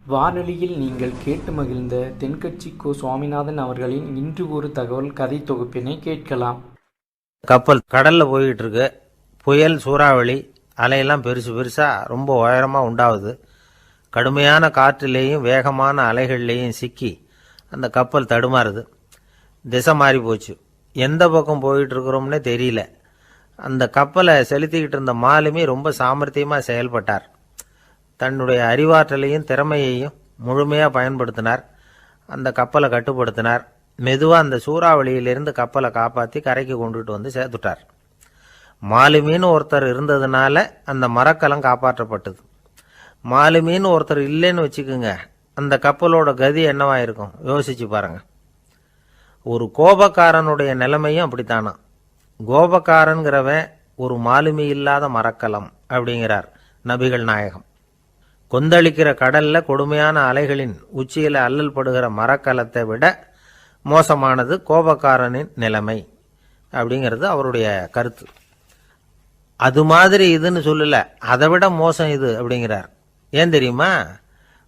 வானொலியில் நீங்கள் கேட்டு மகிழ்ந்த தென்கட்சி கோ. சுவாமிநாதன் அவர்களின் இன்று ஒரு தகவல் கதை தொகுப்பினை கேட்கலாம். கப்பல் கடல்ல போயிட்டு இருக்கு. புயல், சூறாவளி, அலையெல்லாம் பெருசு பெருசா ரொம்ப உயரமா உண்டாகுது. கடுமையான காற்றிலேயும் வேகமான அலைகள்லேயும் சிக்கி அந்த கப்பல் தடுமாறுது. திசை மாறி போச்சு. எந்த பக்கம் போயிட்டு இருக்கிறோம்னே தெரியல. அந்த கப்பலை செலுத்திக்கிட்டு இருந்த மாலுமி ரொம்ப சாமர்த்தியமா செயல்பட்டார். தன்னுடைய அறிவாற்றலையும் திறமையையும் முழுமையாக பயன்படுத்தினார். அந்த கப்பலை கட்டுப்படுத்தினார். மெதுவாக அந்த சூறாவளியிலிருந்து கப்பலை காப்பாற்றி கரைக்கு கொண்டுட்டு வந்து சேர்த்துட்டார். மாலுமின்னு ஒருத்தர் இருந்ததுனால அந்த மரக்கலம் காப்பாற்றப்பட்டது. மாலுமின்னு ஒருத்தர் இல்லைன்னு வச்சுக்கோங்க, அந்த கப்பலோட கதி என்னவா இருக்கும் யோசிச்சு பாருங்க. ஒரு கோபக்காரனுடைய நிலைமையும் அப்படித்தானா. கோபக்காரன்கிறவன் ஒரு மாலுமி இல்லாத மரக்கலம் அப்படிங்கிறார் நபிகள் நாயகம். கொந்தளிக்கிற கடல்ல கொடுமையான அலைகளின் உச்சியில அல்லல் படுகிற மரக்கலத்தை விட மோசமானது கோபக்காரனின் நிலைமை அப்படிங்கிறது அவருடைய கருத்து. அது மாதிரி இதுன்னு சொல்லல, அதை விட மோசம் இது அப்படிங்கிறார். ஏன் தெரியுமா?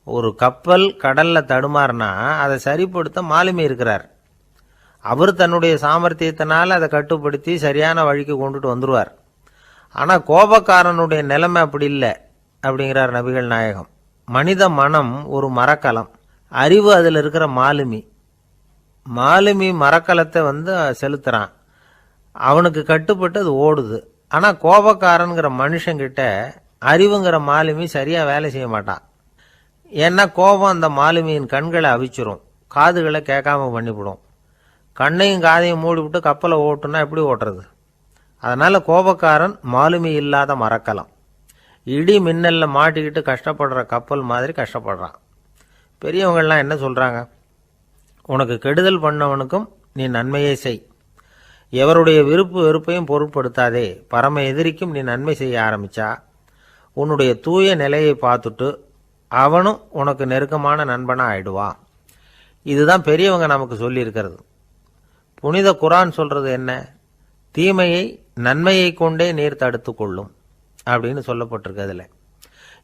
ஒரு கப்பல் கடல்ல தடுமாறினா அதை சரிப்படுத்த மாலுமி இருக்கிறார். அவர் தன்னுடைய சாமர்த்தியத்தினால அதை கட்டுப்படுத்தி சரியான வழிக்கு கொண்டுட்டு வந்துருவார். ஆனா கோபக்காரனுடைய நிலைமை அப்படி இல்லை அப்படிங்கிறார் நபிகள் நாயகம். மனித மனம் ஒரு மரக்கலம், அறிவு அதில் இருக்கிற மாலுமி. மாலுமி மரக்கலத்தை செலுத்துறான், அவனுக்கு கட்டுப்பட்டு அது ஓடுது. ஆனால் கோபக்காரனுங்கிற மனுஷங்கிட்ட அறிவுங்கிற மாலுமி சரியாக வேலை செய்ய மாட்டான். ஏன்னா கோபம் அந்த மாலுமியின் கண்களை அவிச்சிரும், காதுகளை கேட்காம பண்ணிவிடும். கண்ணையும் காதையும் மூடிவிட்டு கப்பலை ஓட்டுனா எப்படி ஓட்டுறது? அதனால கோபக்காரன் மாலுமி இல்லாத மரக்கலம். இடி மின்னல்ல மாட்டிக்கிட்டு கஷ்டப்படுற கப்பல் மாதிரி கஷ்டப்படுறான். பெரியவங்கள்லாம் என்ன சொல்றாங்க? உனக்கு கெடுதல் பண்ணவனுக்கும் நீ நன்மையை செய், எவருடைய விருப்பு வெறுப்பையும் பொருட்படுத்தாதே. பரம எதிரிக்கும் நீ நன்மை செய்ய ஆரம்பிச்சா உன்னுடைய தூய நிலையை பார்த்துட்டு அவனும் உனக்கு நெருக்கமான நண்பனா ஆயிடுவான். இதுதான் பெரியவங்க நமக்கு சொல்லி இருக்கிறது. புனித குரான் சொல்றது என்ன? தீமையை நன்மையை கொண்டே நீர் தடுத்து கொள்ளும் அப்படின்னு சொல்லப்பட்டிருக்கு. அதில்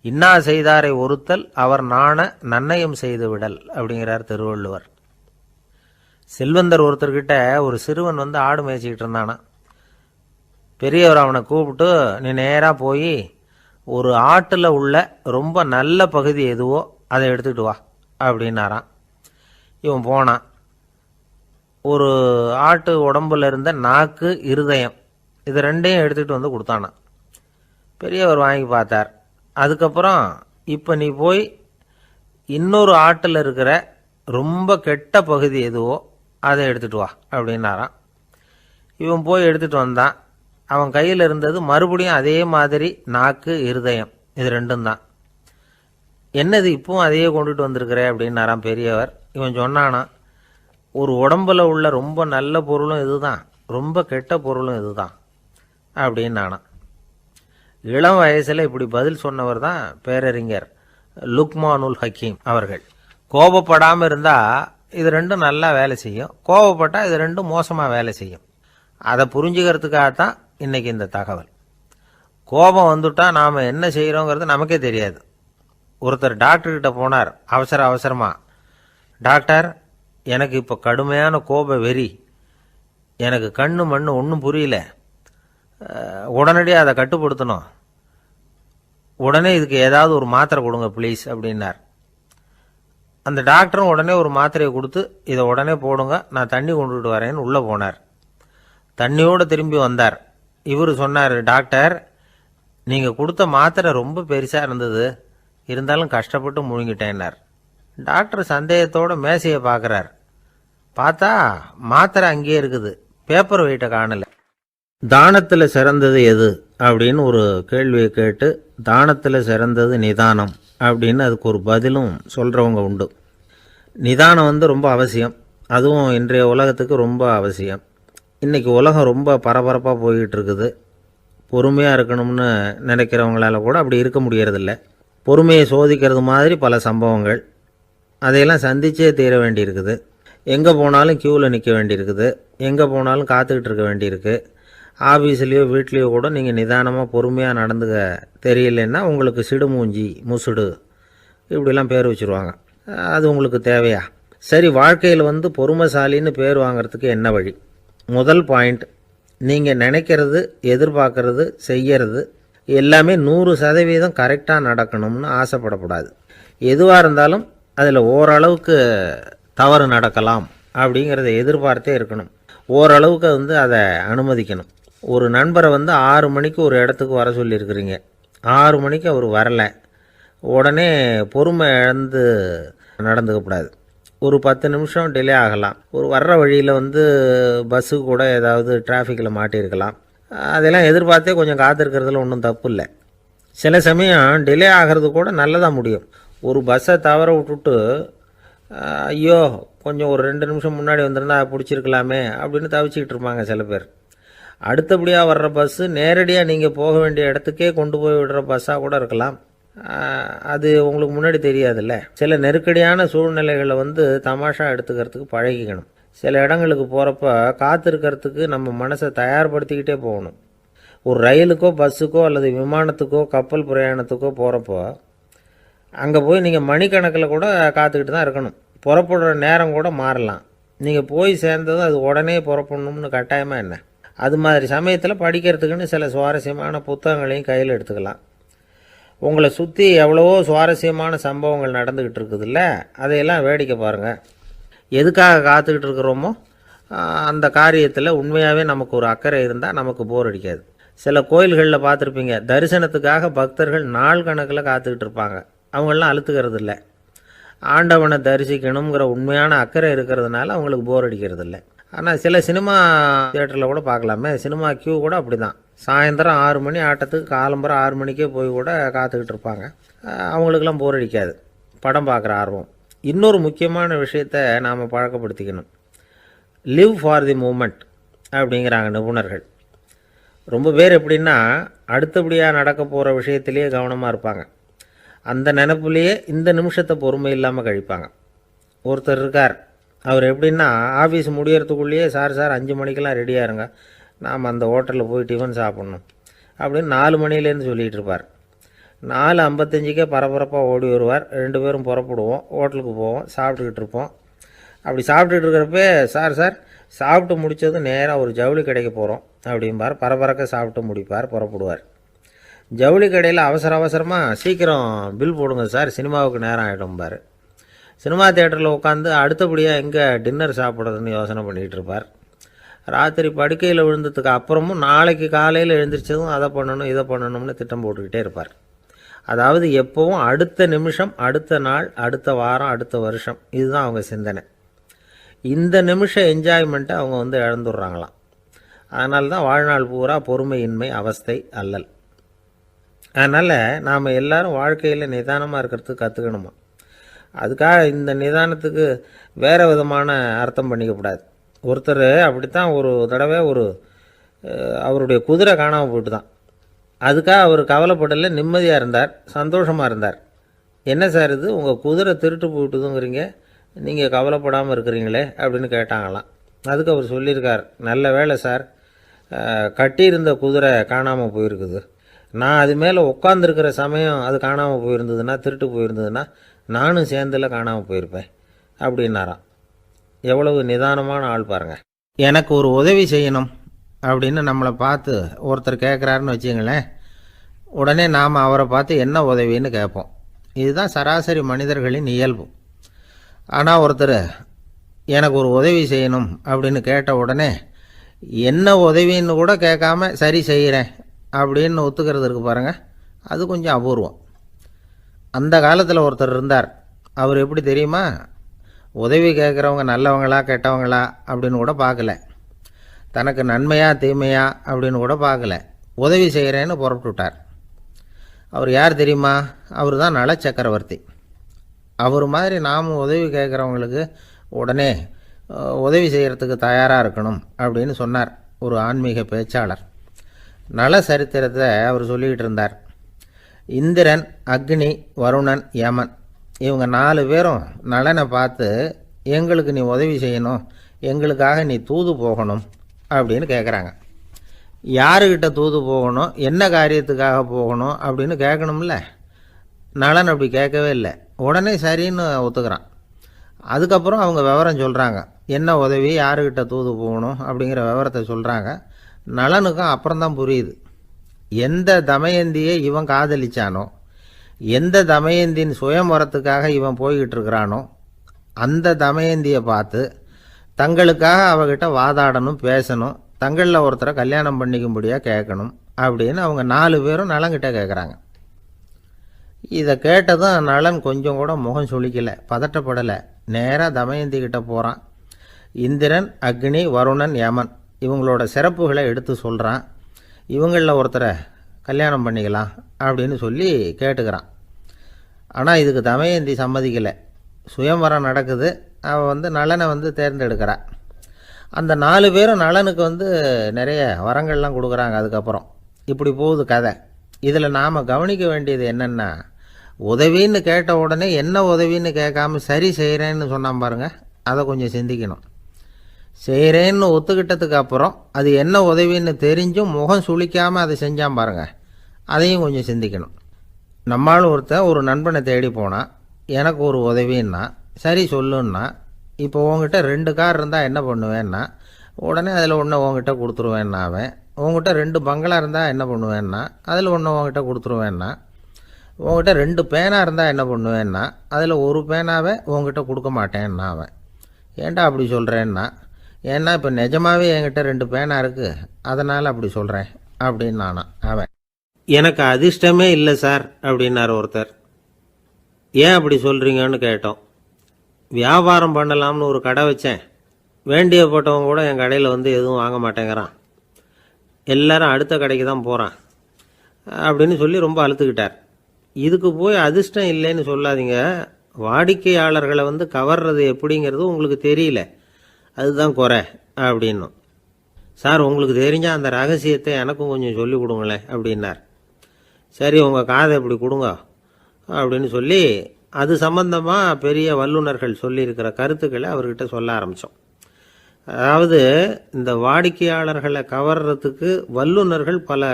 இன்னா செய்தாரை ஒருத்தல் அவர் நாண நன்னயம் செய்து விடல் அப்படிங்கிறார் திருவள்ளுவர். செல்வந்தர் ஒருத்தர்கிட்ட ஒரு சிறுவன் ஆடு மேய்ச்சிக்கிட்டு இருந்தானா. பெரியவர் அவனை கூப்பிட்டு, நீ நேராக போய் ஒரு ஆட்டில் உள்ள ரொம்ப நல்ல பகுதி எதுவோ அதை எடுத்துக்கிட்டு வா அப்படின்னாரான். இவன் போனான். ஒரு ஆட்டு உடம்புல இருந்த நாக்கு, இருதயம், இது ரெண்டையும் எடுத்துகிட்டு கொடுத்தானான். பெரியவர் வாங்கி பார்த்தார். அதுக்கப்புறம் இப்போ நீ போய் இன்னொரு ஆட்டில் இருக்கிற ரொம்ப கெட்ட பகுதி எதுவோ அதை எடுத்துகிட்டு வா அப்படின்னாரான். இவன் போய் எடுத்துகிட்டு வந்தான். அவன் கையில் இருந்தது மறுபடியும் அதே மாதிரி நாக்கு, இருதயம், இது ரெண்டும் தான். என்னது இப்பவும் அதையே கொண்டுட்டு வந்திருக்கிற அப்படின்னாரான் பெரியவர். இவன் சொன்னானா, ஒரு உடம்புல உள்ள ரொம்ப நல்ல பொருளும் இதுதான், ரொம்ப கெட்ட பொருளும் இதுதான் அப்படின்னானா. இளம் வயசுல இப்படி பதில் சொன்னவர் தான் பேரறிஞர் லுக்மானுல் ஹக்கீம் அவர்கள். கோபப்படாமல் இருந்தா இது ரெண்டும் நல்லா வேலை செய்யும், கோபப்பட்டா இது ரெண்டும் மோசமா வேலை செய்யும். அதை புரிஞ்சுக்கிறதுக்காகத்தான் இன்னைக்கு இந்த தகவல். கோபம் வந்துட்டா நாம என்ன செய்யறோங்கிறது நமக்கே தெரியாது. ஒருத்தர் டாக்டர்கிட்ட போனார் அவசரமா. டாக்டர், எனக்கு இப்போ கடுமையான கோப வெறி, எனக்கு கண்ணு மண்ணு ஒன்றும் புரியல, உடனடியாக அதை கட்டுப்படுத்தணும், உடனே இதுக்கு ஏதாவது ஒரு மாத்திரை கொடுங்க ப்ளீஸ் அப்படின்னார். அந்த டாக்டரும் உடனே ஒரு மாத்திரையை கொடுத்து, இதை உடனே போடுங்க, நான் தண்ணி கொண்டுட்டு வரேன்னு உள்ளே போனார். தண்ணியோடு திரும்பி வந்தார். இவர் சொன்னார், டாக்டர், நீங்கள் கொடுத்த மாத்திரை ரொம்ப பெருசாக இருந்தது, இருந்தாலும் கஷ்டப்பட்டு முழுங்கிட்டேன்னார். டாக்டர் சந்தேகத்தோட மேசையை பார்க்குறார். பார்த்தா மாத்திரை அங்கேயே இருக்குது, பேப்பர் வெயிட்டை காணல. தானத்தில் சிறந்தது எது அப்படின்னு ஒரு கேள்வியை கேட்டு, தானத்தில் சிறந்தது நிதானம் அப்படின்னு அதுக்கு ஒரு பதிலும் சொல்கிறவங்க உண்டு. நிதானம் ரொம்ப அவசியம். அதுவும் இன்றைய உலகத்துக்கு ரொம்ப அவசியம். இன்றைக்கி உலகம் ரொம்ப பரபரப்பாக போய்கிட்டு இருக்குது. பொறுமையாக இருக்கணும்னு நினைக்கிறவங்களால கூட அப்படி இருக்க முடியறதில்ல. பொறுமையை சோதிக்கிறது மாதிரி பல சம்பவங்கள், அதையெல்லாம் சந்திச்சே தீர வேண்டியிருக்குது. எங்கே போனாலும் க்யூவில் நிற்க வேண்டியிருக்குது, எங்கே போனாலும் காத்துக்கிட்டு இருக்க வேண்டியிருக்கு. ஆஃபீஸ்லேயோ வீட்லேயோ கூட நீங்கள் நிதானமாக பொறுமையாக நடந்துக்க தெரியலன்னா உங்களுக்கு சிடுமூஞ்சி, முசுடு, இப்படிலாம் பேர் வச்சுருவாங்க. அது உங்களுக்கு தேவையா? சரி, வாழ்க்கையில் பொறுமைசாலின்னு பேர் வாங்கிறதுக்கு என்ன வழி? முதல் பாயிண்ட், நீங்கள் நினைக்கிறது, எதிர்பார்க்கறது, செய்கிறது எல்லாமே 100% கரெக்டாக நடக்கணும்னு ஆசைப்படக்கூடாது. எதுவாக இருந்தாலும் அதில் ஓரளவுக்கு தவறு நடக்கலாம் அப்படிங்கிறத எதிர்பார்த்தே இருக்கணும். ஓரளவுக்கு அதை அனுமதிக்கணும். ஒரு நண்பரை 6 மணிக்கு ஒரு இடத்துக்கு வர சொல்லியிருக்கிறீங்க. 6 மணிக்கு அவர் வரலை. உடனே பொறுமை இழந்து நடந்துக்கக்கூடாது. ஒரு 10 நிமிஷம் டிலே ஆகலாம். ஒரு வர்ற வழியில் பஸ்ஸு கூட ஏதாவது டிராஃபிக்கில் மாட்டியிருக்கலாம். அதெல்லாம் எதிர்பார்த்தே கொஞ்சம் காத்திருக்கிறதுல ஒன்றும் தப்பு இல்லை. சில சமயம் டிலே ஆகிறது கூட நல்லதாக முடியும். ஒரு பஸ்ஸை தவற விட்டுட்டு ஐயோ கொஞ்சம் ஒரு 2 நிமிஷம் முன்னாடி வந்திருந்தா பிடிச்சிருக்கலாமே அப்படின்னு தவிச்சிக்கிட்டு இருப்பாங்க சில பேர். அடுத்தபடியாக வர்ற பஸ்ஸு நேரடியாக நீங்கள் போக வேண்டிய இடத்துக்கே கொண்டு போய் விடுற பஸ்ஸாக கூட இருக்கலாம். அது உங்களுக்கு முன்னாடி தெரியாதுல்ல. சில நெருக்கடியான சூழ்நிலைகளை தமாஷா எடுத்துக்கிறதுக்கு பழகிக்கணும். சில இடங்களுக்கு போகிறப்ப காத்திருக்கிறதுக்கு நம்ம மனசை தயார்படுத்திக்கிட்டே போகணும். ஒரு ரயிலுக்கோ பஸ்ஸுக்கோ அல்லது விமானத்துக்கோ கப்பல் பிரயாணத்துக்கோ போகிறப்போ அங்கே போய் நீங்கள் மணிக்கணக்கில் கூட காத்துக்கிட்டு தான் இருக்கணும். புறப்படுற நேரம் கூட மாறலாம். நீங்கள் போய் சேர்ந்ததும் அது உடனே புறப்படணும்னு கட்டாயமாக என்ன? அது மாதிரி சமயத்தில் படிக்கிறதுக்குன்னு சில சுவாரஸ்யமான புத்தகங்களையும் கையில் எடுத்துக்கலாம். உங்களை சுற்றி எவ்வளவோ சுவாரஸ்யமான சம்பவங்கள் நடந்துக்கிட்டு இருக்குதுல்ல, அதையெல்லாம் வேடிக்கை பாருங்கள். எதுக்காக காத்துக்கிட்டு இருக்கிறோமோ அந்த காரியத்தில் உண்மையாகவே நமக்கு ஒரு அக்கறை இருந்தால் நமக்கு போர் அடிக்காது. சில கோயில்களில் பார்த்துருப்பீங்க, தரிசனத்துக்காக பக்தர்கள் நாள் கணக்கில் காத்துக்கிட்டு இருப்பாங்க. அவங்களெலாம் அழுத்துக்கிறது இல்லை. ஆண்டவனை தரிசிக்கணுங்கிற உண்மையான அக்கறை இருக்கிறதுனால அவங்களுக்கு போர் அடிக்கிறது இல்லை. ஆனால் சில சினிமா தியேட்டரில் கூட பார்க்கலாமே, சினிமா கியூ கூட அப்படி தான். சாயந்தரம் 6 மணி ஆட்டத்துக்கு காலம்பரம் 6 மணிக்கே போய் கூட காத்துக்கிட்டு இருப்பாங்க. அவங்களுக்கெல்லாம் போர் அடிக்காது, படம் பார்க்குற ஆர்வம். இன்னொரு முக்கியமான விஷயத்தை நாம் பழக்கப்படுத்திக்கணும். லிவ் ஃபார் தி மூமெண்ட் அப்படிங்கிறாங்க நிபுணர்கள். ரொம்ப பேர் எப்படின்னா அடுத்தபடியாக நடக்க போகிற விஷயத்திலேயே கவனமாக இருப்பாங்க. அந்த நினப்புலேயே இந்த நிமிஷத்தை பொறுமை இல்லாமல் கழிப்பாங்க. ஒருத்தர் இருக்கார், அவர் எப்படின்னா ஆஃபீஸ் முடியறதுக்குள்ளேயே சார் 5 மணிக்கெல்லாம் ரெடியாக இருங்க, நாம் அந்த ஹோட்டலில் போய் டிஃபன் சாப்பிட்ணும் அப்படின்னு 4 மணிலேருந்து சொல்லிகிட்டு இருப்பார். 4:55 பரபரப்பாக ஓடி வருவார். 2 பேரும் புறப்படுவோம், ஹோட்டலுக்கு போவோம், சாப்பிட்டுக்கிட்டு இருப்போம். அப்படி சாப்பிட்டுட்டு இருக்கிறப்ப சார் சாப்பிட்டு முடித்ததும் நேராக ஒரு ஜவுளி கடைக்கு போகிறோம் அப்படிம்பார். பரபரக்க சாப்பிட்டு முடிப்பார், புறப்படுவார். ஜவுளி கடையில் அவசரமாக சீக்கிரம் பில் போடுங்க சார், சினிமாவுக்கு நேரம் ஆகிடும்பார். சினிமா தியேட்டரில் உட்காந்து அடுத்தபடியாக எங்கே டின்னர் சாப்பிட்றதுன்னு யோசனை பண்ணிகிட்டு இருப்பார். ராத்திரி படுக்கையில் விழுந்ததுக்கு அப்புறமும் நாளைக்கு காலையில் எழுந்திரிச்சதும் அதை பண்ணணும் இதை பண்ணணும்னு திட்டம் போட்டுக்கிட்டே இருப்பார். அதாவது எப்போவும் அடுத்த நிமிஷம், அடுத்த நாள், அடுத்த வாரம், அடுத்த வருஷம், இதுதான் அவங்க சிந்தனை. இந்த நிமிஷம் என்ஜாய்மெண்ட்டை அவங்க இழந்துடுறாங்களாம். அதனால தான் வாழ்நாள் பூரா பொறுமையின்மை, அவஸ்தை, அல்லல். அதனால் நாம் எல்லாரும் வாழ்க்கையில் நிதானமாக இருக்கிறதுக்கு கற்றுக்கணுமா. அதுக்காக இந்த நிதானத்துக்கு வேறு விதமான அர்த்தம் பண்ணிக்கக்கூடாது. ஒருத்தர் அப்படித்தான் ஒரு தடவை அவருடைய குதிரை காணாமல் போயிட்டு தான். அதுக்காக அவர் கவலைப்படலை, நிம்மதியாக இருந்தார், சந்தோஷமாக இருந்தார். என்ன சார் இது, உங்கள் குதிரை திருட்டு போயிட்டுதுங்கிறீங்க, நீங்கள் கவலைப்படாமல் இருக்கிறீங்களே அப்படின்னு கேட்டாங்களாம். அதுக்கு அவர் சொல்லியிருக்கார், நல்ல வேலை சார், கட்டியிருந்த குதிரை காணாமல் போயிருக்குது. நான் அது மேலே உட்காந்துருக்கிற சமயம் அது காணாமல் போயிருந்ததுன்னா, திருட்டு போயிருந்ததுன்னா நானும் சேர்ந்தில் காணாமல் போயிருப்பேன் அப்படின்னாராம். எவ்வளவு நிதானமான ஆள் பாருங்கள். எனக்கு ஒரு உதவி செய்யணும் அப்படின்னு நம்மளை பார்த்து ஒருத்தர் கேட்குறாருன்னு வச்சுங்களேன், உடனே நாம் அவரை பார்த்து என்ன உதவின்னு கேட்போம். இதுதான் சராசரி மனிதர்களின் இயல்பு. ஆனால் ஒருத்தர் எனக்கு ஒரு உதவி செய்யணும் அப்படின்னு கேட்ட உடனே என்ன உதவின்னு கூட கேட்காம சரி செய்கிறேன் அப்படின்னு ஒத்துக்கிறது இருக்கு பாருங்கள், அது கொஞ்சம் அபூர்வம். அந்த காலத்தில் ஒருத்தர் இருந்தார். அவர் எப்படி தெரியுமா, உதவி கேட்குறவங்க நல்லவங்களா கெட்டவங்களா அப்படின்னு கூட பார்க்கல, தனக்கு நன்மையா தீமையா அப்படின்னு கூட பார்க்கல, உதவி செய்கிறேன்னு புறப்பட்டுட்டார். அவர் யார் தெரியுமா, அவர் தான் நல சக்கரவர்த்தி. அவர் மாதிரி நாமும் உதவி கேட்குறவங்களுக்கு உடனே உதவி செய்கிறதுக்கு தயாராக இருக்கணும் அப்படின்னு சொன்னார் ஒரு ஆன்மீக பேச்சாளர். நல சரித்திரத்தை அவர் சொல்லிக்கிட்டு இருந்தார். இந்திரன், அக்னி, வருணன், யமன் இவங்க 4 பேரும் நலனை பார்த்து எங்களுக்கு நீ உதவி செய்யணும், எங்களுக்காக நீ தூது போகணும் அப்படின்னு கேட்குறாங்க. யாருக்கிட்ட தூது போகணும், என்ன காரியத்துக்காக போகணும் அப்படின்னு கேட்கணும்ல. நலன் அப்படி கேட்கவே இல்லை. உடனே சரின்னு ஒத்துக்கிறான். அதுக்கப்புறம் அவங்க விவரம் சொல்கிறாங்க, என்ன உதவி, யாருக்கிட்ட தூது போகணும் அப்படிங்கிற விவரத்தை சொல்கிறாங்க. நளனுக்கும் அப்புறம்தான் புரியுது, எந்த தமயந்தியை இவன் காதலிச்சானோ, எந்த தமயந்தின் சுயம்பரத்துக்காக இவன் போய்கிட்டு இருக்கிறானோ அந்த தமயந்தியை பார்த்து தங்களுக்காக அவகிட்ட வாதாடணும், பேசணும், தங்களில் ஒருத்தரை கல்யாணம் பண்ணிக்கும்படியாக கேட்கணும் அப்படின்னு அவங்க 4 பேரும் நலன்கிட்ட கேட்குறாங்க. இதை கேட்டதும் நலன் கொஞ்சம் கூட முகம் சுளிக்கலை, பதட்டப்படலை. நேராக தமயந்தி கிட்ட போகிறான். இந்திரன், அக்னி, வருணன், யமன் இவங்களோட சிறப்புகளை எடுத்து சொல்கிறான். இவங்களில் ஒருத்தரை கல்யாணம் பண்ணிக்கலாம் அப்படின்னு சொல்லி கேட்டுக்கிறான். ஆனால் இதுக்கு தமயந்தி சம்மதிக்கலை. சுயம்வரம் நடக்குது, அவள் நலனை தேர்ந்தெடுக்கிறா. அந்த 4 பேரும் நலனுக்கு நிறைய வரங்கள்லாம் கொடுக்குறாங்க. அதுக்கப்புறம் இப்படி போகுது கதை. இதில் நாம் கவனிக்க வேண்டியது என்னென்னா, உதவின்னு கேட்ட உடனே என்ன உதவின்னு கேட்காம சரி செய்கிறேன்னு சொன்னான் பாருங்க, அதை கொஞ்சம் சிந்திக்கணும். செய்கிறேன்னு ஒத்துக்கிட்டதுக்கு அப்புறம் அது என்ன உதவின்னு தெரிஞ்சும் முகம் சுளிக்காமல் அதை செஞ்சான் பாருங்க, அதையும் கொஞ்சம் சிந்திக்கணும். நம்மளும் ஒரு நண்பனை தேடி போனால் எனக்கு ஒரு உதவின்னா சரி சொல்லுன்னா, இப்போ உங்ககிட்ட 2 கார் இருந்தால் என்ன பண்ணுவேன்னா உடனே அதில் ஒன்று உங்ககிட்ட கொடுத்துருவேன்னா, அவன் உங்ககிட்ட 2 பங்களா இருந்தால் என்ன பண்ணுவேன்னா அதில் ஒன்று உங்ககிட்ட கொடுத்துருவேன்னா, உங்ககிட்ட 2 பேனா இருந்தால் என்ன பண்ணுவேன்னா அதில் ஒரு பேனாவை உங்ககிட்ட கொடுக்க மாட்டேன்னா அவன். ஏன்டா அப்படி சொல்கிறேன்னா, ஏன்னா இப்போ நிஜமாகவே என்கிட்ட 2 பேனா இருக்குது, அதனால் அப்படி சொல்கிறேன் அப்படின்னு நானான் அவன். எனக்கு அதிர்ஷ்டமே இல்லை சார் அப்படின்னார் ஒருத்தர். ஏன் அப்படி சொல்கிறீங்கன்னு கேட்டோம். வியாபாரம் பண்ணலாம்னு ஒரு கடை வச்சேன், வேண்டியப்பட்டவங்க கூட என் கடையில் எதுவும் வாங்க மாட்டேங்கிறான், எல்லாரும் அடுத்த கடைக்கு தான் போகிறான் அப்படின்னு சொல்லி ரொம்ப அழுத்துக்கிட்டார். இதுக்கு போய் அதிர்ஷ்டம் இல்லைன்னு சொல்லாதீங்க, வாடிக்கையாளர்களை கவர்றது எப்படிங்கிறது உங்களுக்கு தெரியல, அதுதான் குறை அப்படின்னும். சார் உங்களுக்கு தெரிஞ்ச அந்த ரகசியத்தை எனக்கும் கொஞ்சம் சொல்லி கொடுங்களேன் அப்படின்னார். சரி உங்கள் காதை இப்படி கொடுங்க அப்படின்னு சொல்லி அது சம்பந்தமாக பெரிய வல்லுநர்கள் சொல்லியிருக்கிற கருத்துக்களை அவர்கிட்ட சொல்ல ஆரம்பித்தோம். அதாவது இந்த வாடிக்கையாளர்களை கவர்றதுக்கு வல்லுநர்கள் பல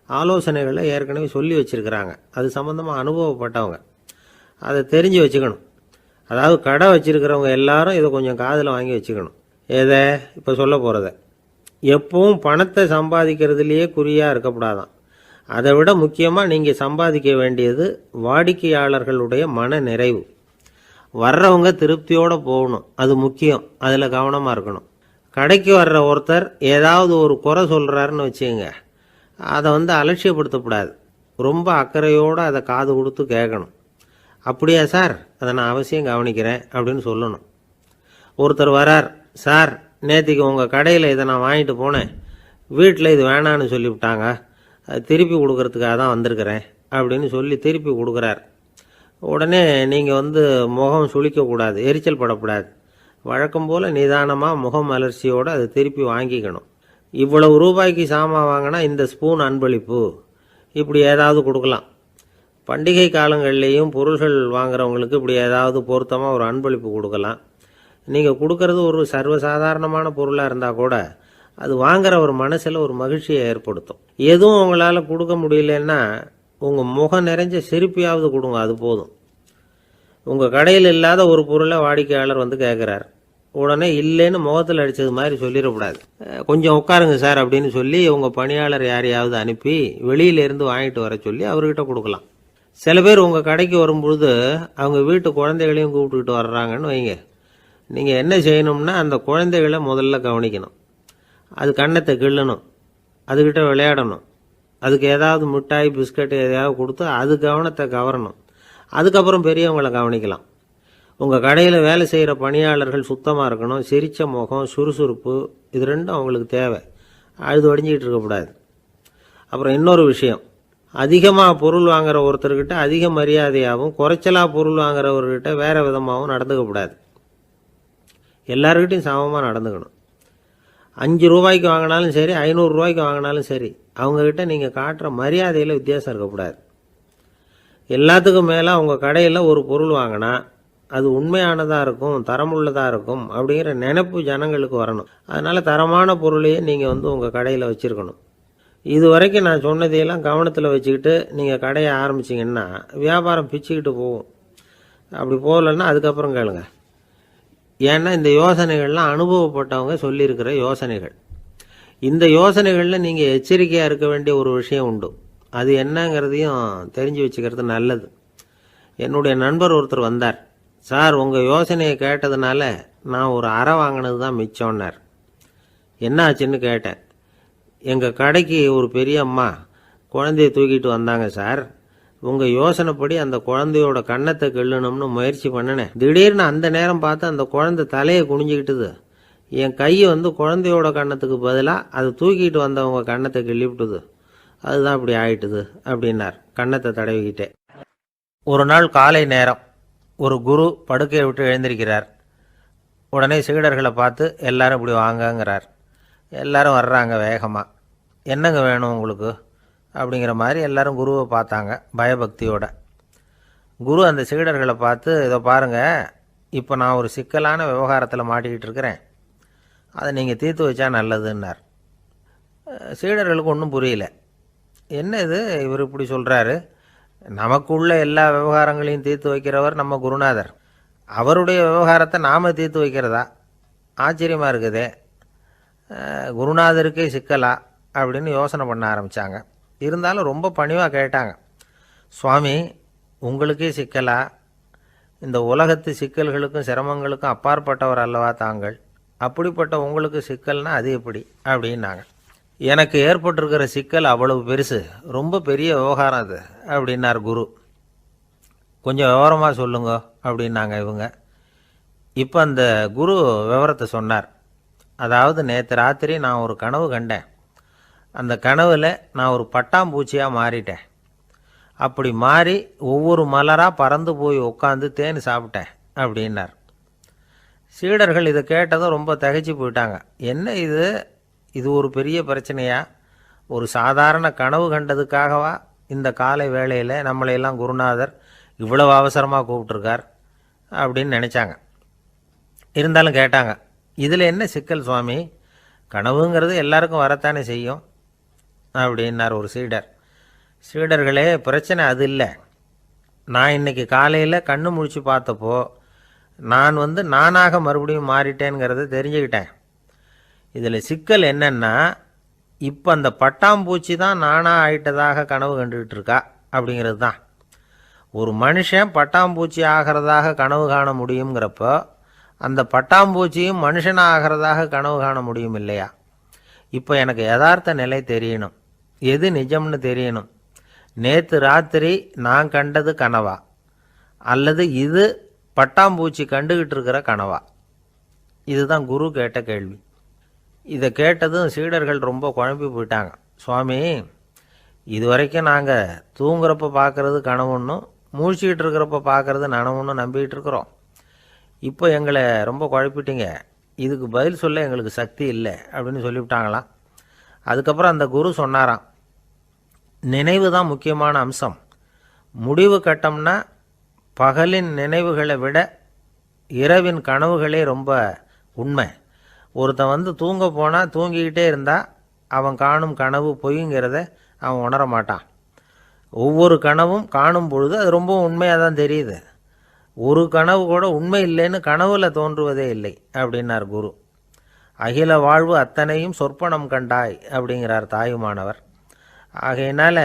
ஆலோசனைகளை ஏற்கனவே சொல்லி வச்சுருக்கிறாங்க. அது சம்பந்தமாக அனுபவப்பட்டவங்க, அதை தெரிஞ்சு வச்சுக்கணும். அதாவது கடை வச்சுருக்கிறவங்க எல்லாரும் இதை கொஞ்சம் காதில் வாங்கி வச்சுக்கணும். எதை இப்போ சொல்ல போகிறத, எப்பவும் பணத்தை சம்பாதிக்கிறதுலையே குறியாக இருக்கக்கூடாதான். அதை விட முக்கியமாக நீங்கள் சம்பாதிக்க வேண்டியது வாடிக்கையாளர்களுடைய மன நிறைவு. வர்றவங்க திருப்தியோடு போகணும், அது முக்கியம், அதில் கவனமாக இருக்கணும். கடைக்கு வர்ற ஒருத்தர் ஏதாவது ஒரு குறை சொல்கிறாருன்னு வச்சுங்க, அதை அலட்சியப்படுத்தக்கூடாது, ரொம்ப அக்கறையோடு அதை காது கொடுத்து கேட்கணும். அப்படியா சார், அதை நான் அவசியம் கவனிக்கிறேன் அப்படின்னு சொல்லணும். ஒருத்தர் வரார், சார் நேற்றுக்கு உங்கள் கடையில் இதை நான் வாங்கிட்டு போனேன், வீட்டில் இது வேணான்னு சொல்லிவிட்டாங்க, அது திருப்பி கொடுக்கறதுக்காக தான் வந்திருக்கிறேன் அப்படின்னு சொல்லி திருப்பி கொடுக்குறார். உடனே நீங்கள் முகம் சுளிக்கக்கூடாது, எரிச்சல் படக்கூடாது. வழக்கம் போல் நிதானமாக முகம் அலர்ச்சியோடு அதை திருப்பி வாங்கிக்கணும். இவ்வளவு ரூபாய்க்கு சாமான் வாங்கினா இந்த ஸ்பூன் அன்பளிப்பு, இப்படி ஏதாவது கொடுக்கலாம். பண்டிகை காலங்கள்லேயும் பொருள்கள் வாங்குறவங்களுக்கு இப்படி ஏதாவது பொருத்தமாக ஒரு அன்பளிப்பு கொடுக்கலாம். நீங்கள் கொடுக்கறது ஒரு சர்வசாதாரணமான பொருளாக இருந்தால் கூட அது வாங்குற ஒரு மனசில் ஒரு மகிழ்ச்சியை ஏற்படுத்தும். எதுவும் உங்களால் கொடுக்க முடியலன்னா உங்கள் முகம் நிறைஞ்ச சிரிப்பையாவது கொடுங்க, அது போதும். உங்கள் கடையில் இல்லாத ஒரு பொருளை வாடிக்கையாளர் கேட்குறார், உடனே இல்லைன்னு முகத்தில் அடித்தது மாதிரி சொல்லிடக்கூடாது. கொஞ்சம் உட்காருங்க சார் அப்படின்னு சொல்லி உங்கள் பணியாளர் யாரையாவது அனுப்பி வெளியிலேருந்து வாங்கிட்டு வர சொல்லி அவர்கிட்ட கொடுக்கலாம். சில பேர் உங்கள் கடைக்கு வரும்பொழுது அவங்க வீட்டு குழந்தைகளையும் கூப்பிட்டுக்கிட்டு வர்றாங்கன்னு வைங்க. நீங்கள் என்ன செய்யணும்னா அந்த குழந்தைகளை முதல்ல கவனிக்கணும். அது கண்ணத்தை கிள்ளணும், அதுக்கிட்ட விளையாடணும், அதுக்கு ஏதாவது மிட்டாய் பிஸ்கட் எதையாவது கொடுத்து அது கவனத்தை கவரணும். அதுக்கப்புறம் பெரியவங்களை கவனிக்கலாம். உங்கள் கடையில் வேலை செய்கிற பணியாளர்கள் சுத்தமாக இருக்கணும், சிரிச்ச முகம், சுறுசுறுப்பு, இது ரெண்டும் அவங்களுக்கு தேவை. அழுது வடிஞ்சிக்கிட்டு இருக்கக்கூடாது. அப்புறம் இன்னொரு விஷயம், அதிகமாக பொருள் வாங்குற ஒருத்தர்கிட்ட அதிக மரியாதையாகவும் குறைச்சலாக பொருள் வாங்குறவர்கிட்ட வேறு விதமாகவும் நடந்துக்கக்கூடாது. எல்லாருக்கிட்டையும் சமமாக நடந்துக்கணும். 5 ரூபாய்க்கு வாங்கினாலும் சரி, 500 ரூபாய்க்கு வாங்கினாலும் சரி, அவங்கக்கிட்ட நீங்கள் காட்டுற மரியாதையில் வித்தியாசம் இருக்கக்கூடாது. எல்லாத்துக்கும் மேலே உங்கள் கடையில் ஒரு பொருள் வாங்கினா அது உண்மையானதாக இருக்கும், தரமுள்ளதாக இருக்கும் அப்படிங்கிற நினைப்பு ஜனங்களுக்கு வரணும். அதனால் தரமான பொருளையே நீங்கள் உங்கள் கடையில் வச்சுருக்கணும். இது வரைக்கும் நான் சொன்னதையெல்லாம் கவனத்தில் வச்சுக்கிட்டு நீங்கள் கடையை ஆரம்பிச்சிங்கன்னா வியாபாரம் பிச்சுக்கிட்டு போகும். அப்படி போகலன்னா அதுக்கப்புறம் கேளுங்க. ஏன்னா இந்த யோசனைகள்லாம் அனுபவப்பட்டவங்க சொல்லியிருக்கிற யோசனைகள். இந்த யோசனைகளில் நீங்கள் எச்சரிக்கையாக இருக்க வேண்டிய ஒரு விஷயம் உண்டு. அது என்னங்கிறதையும் தெரிஞ்சு வச்சுக்கிறது நல்லது. என்னுடைய நண்பர் ஒருத்தர் வந்தார். சார், உங்கள் யோசனையை கேட்டதுனால நான் ஒரு அறை வாங்கினது தான் மிச்சம்னார். என்ன ஆச்சுன்னு கேட்டேன். எங்கள் கடைக்கு ஒரு பெரிய அம்மா குழந்தைய தூக்கிட்டு வந்தாங்க சார். உங்கள் யோசனைப்படி அந்த குழந்தையோட கன்னத்தை கிள்ளணும்னு முயற்சி பண்ணினேன். திடீர்னு அந்த நேரம் பார்த்து அந்த குழந்தை தலையை குனிஞ்சிக்கிட்டுது. என் கையை குழந்தையோட கன்னத்துக்கு பதிலாக அது தூக்கிட்டு வந்தவங்க கன்னத்தை கிள்ளி விட்டுது. அதுதான் இப்படி ஆயிட்டுது அப்படின்னார் கன்னத்தை தடவிக்கிட்டே. ஒரு நாள் காலை நேரம் ஒரு குரு படுக்கையை விட்டு எழுந்திருக்கிறார். உடனே சீடர்களை பார்த்து எல்லாரும் இப்படி வாங்கங்கிறார். எல்லாரும் வர்றாங்க வேகமாக. என்னங்க வேணும் உங்களுக்கு அப்படிங்கிற மாதிரி எல்லாரும் குருவை பார்த்தாங்க பயபக்தியோட. குரு அந்த சீடர்களை பார்த்து, இதை பாருங்கள், இப்போ நான் ஒரு சிக்கலான விவகாரத்தில் மாட்டிக்கிட்டு இருக்கிறேன், அதை நீங்கள் தீர்த்து வச்சா நல்லதுன்னார். சீடர்களுக்கு ஒன்றும் புரியல. என்ன இது இவர் இப்படி சொல்கிறாரு? நமக்குள்ள எல்லா விவகாரங்களையும் தீர்த்து வைக்கிறவர் நம்ம குருநாதர். அவருடைய விவகாரத்தை நாம் தீர்த்து வைக்கிறதா? ஆச்சரியமாக இருக்குதே, குருநாதருக்கே சிக்கலா அப்படின்னு யோசனை பண்ண ஆரம்பித்தாங்க. இருந்தாலும் ரொம்ப பணிவாக கேட்டாங்க. சுவாமி, உங்களுக்கே சிக்கலா? இந்த உலகத்து சிக்கல்களுக்கும் சிரமங்களுக்கும் அப்பாற்பட்டவர் அல்லவா தாங்கள்? அப்படிப்பட்ட உங்களுக்கு சிக்கல்னா அது எப்படி அப்படின்னாங்க. எனக்கு ஏற்பட்டிருக்கிற சிக்கல் அவ்வளவு பெருசு, ரொம்ப பெரிய விவகாரம் அது அப்படின்னார் குரு. கொஞ்சம் விவரமாக சொல்லுங்க அப்படின்னாங்க இவங்க. இப்போ அந்த குரு விவரத்தை சொன்னார். அதாவது நேற்று ராத்திரி நான் ஒரு கனவு கண்டேன். அந்த கனவில் நான் ஒரு பட்டாம்பூச்சியாக மாறிட்டேன். அப்படி மாறி ஒவ்வொரு மலராக பறந்து போய் உட்காந்து தேன் சாப்பிட்டேன் அப்படின்னார். சீடர்கள் இதை கேட்டதும் ரொம்ப திகைச்சு போயிட்டாங்க. என்ன இது ஒரு பெரிய பிரச்சனையா? ஒரு சாதாரண கனவு கண்டதுக்காகவா இந்த காலை வேளையில் நம்மளையெல்லாம் குருநாதர் இவ்வளவு அவசரமாக கூப்பிட்டுருக்கார் அப்படின்னு நினச்சாங்க. இருந்தாலும் கேட்டாங்க, இதில் என்ன சிக்கல் சுவாமி? கனவுங்கிறது எல்லாருக்கும் வரத்தானே செய்யும் அப்படின்னார் ஒரு சீடர். சீடர்களே, பிரச்சனை அது இல்லை. நான் இன்னைக்கு காலையில் கண்ணு முழிச்சு பார்த்தப்போ நான் நானாக மறுபடியும் மாறிட்டேங்கிறத தெரிஞ்சுக்கிட்டேன். இதில் சிக்கல் என்னன்னா, இப்போ அந்த பட்டாம்பூச்சி தான் நானாக ஆயிட்டதாக கனவு கண்டுகிட்டு இருக்கா அப்படிங்கிறது தான். ஒரு மனுஷன் பட்டாம்பூச்சி ஆகிறதாக கனவு காண முடியுங்கிறப்போ அந்த பட்டாம்பூச்சியும் மனுஷனாக ஆகிறதாக கனவு காண முடியும் இல்லையா? இப்போ எனக்கு யதார்த்த நிலை தெரியணும், எது நிஜம்னு தெரியணும். நேற்று ராத்திரி நான் கண்டது கனவா, அல்லது இது பட்டாம்பூச்சி கண்டுகிட்டு இருக்கிற கனவா? இதுதான் குரு கேட்ட கேள்வி. இதை கேட்டதும் சீடர்கள் ரொம்ப குழம்பி போயிட்டாங்க. சுவாமி, இது வரைக்கும் நாங்கள் தூங்குறப்ப பார்க்குறது கனவுன்னும் மூழ்கிட்டு இருக்கிறப்ப பார்க்குறது நனவுன்னு நம்பிக்கிட்டு இருக்கிறோம். இப்போ எங்களை ரொம்ப குழப்பிட்டீங்க, இதுக்கு பதில் சொல்ல எங்களுக்கு சக்தி இல்லை அப்படின்னு சொல்லிவிட்டாங்களாம். அதுக்கப்புறம் அந்த குரு சொன்னாராம், நினைவு தான் முக்கியமான அம்சம். முடிவு கட்டம்னா பகலின் நினைவுகளை விட இரவின் கனவுகளே ரொம்ப உண்மை. ஒருத்தன் தூங்க போனால் தூங்கிக்கிட்டே இருந்தால் அவன் காணும் கனவு பொய்ங்கிறத அவன் உணர மாட்டான். ஒவ்வொரு கனவும் காணும் பொழுது அது ரொம்ப உண்மையாக தான் தெரியுது. ஒரு கனவு கூட உண்மை இல்லைன்னு கனவுல தோன்றுவதே இல்லை அப்படின்னார் குரு. அகில வாழ்வு அத்தனையும் சொற்பனம் கண்டாய் அப்படிங்கிறார் தாயுமானவர். ஆகையினால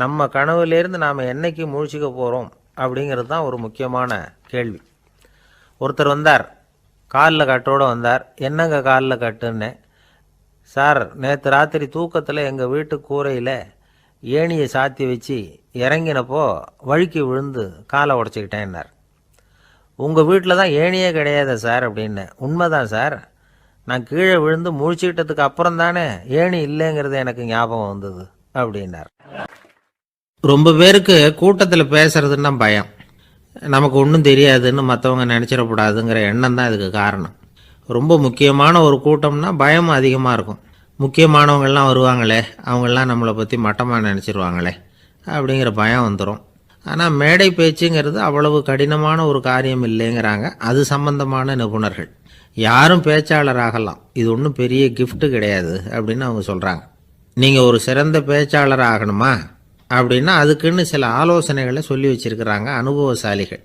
நம்ம கனவுலேருந்து நாம் என்னைக்கு முழிச்சிக்க போகிறோம் அப்படிங்கிறது தான் ஒரு முக்கியமான கேள்வி. ஒருத்தர் வந்தார், காலில் கட்டோடு வந்தார். என்னங்க காலில் கட்டுன்னு? சார், நேற்று ராத்திரி தூக்கத்தில் எங்கள் வீட்டு கூரையில் ஏணியை சாத்தி வச்சு இறங்கினப்போ வழுக்கி விழுந்து காலை உடச்சிக்கிட்டேன்னார். உங்கள் வீட்டில் தான் ஏணியே கிடையாது சார் அப்படின்னு. உண்மைதான் சார், நான் கீழே விழுந்து முழிச்சுக்கிட்டதுக்கு அப்புறம் தானே ஏணி இல்லைங்கிறது எனக்கு ஞாபகம் வந்தது அப்படின்னார். ரொம்ப பேருக்கு கூட்டத்தில் பேசுறதுன்னா பயம். நமக்கு ஒன்றும் தெரியாதுன்னு மற்றவங்க நினச்சிடக்கூடாதுங்கிற எண்ணம் தான் இதுக்கு காரணம். ரொம்ப முக்கியமான ஒரு கூட்டம்னா பயம் அதிகமாக இருக்கும். முக்கியமானவங்கள்லாம் வருவாங்களே, அவங்களாம் நம்மளை பற்றி மட்டமாக நினச்சிருவாங்களே அப்படிங்கிற பயம் வந்துடும். ஆனால் மேடை பேச்சுங்கிறது அவ்வளவு கடினமான ஒரு காரியம் இல்லைங்கிறாங்க அது சம்பந்தமான நிபுணர்கள். யாரும் பேச்சாளர் ஆகலாம், இது ஒன்றும் பெரிய கிஃப்ட்டு கிடையாது அப்படின்னு அவங்க சொல்கிறாங்க. நீங்கள் ஒரு சிறந்த பேச்சாளர் ஆகணுமா அப்படின்னா அதுக்குன்னு சில ஆலோசனைகளை சொல்லி வச்சுருக்கிறாங்க அனுபவசாலிகள்.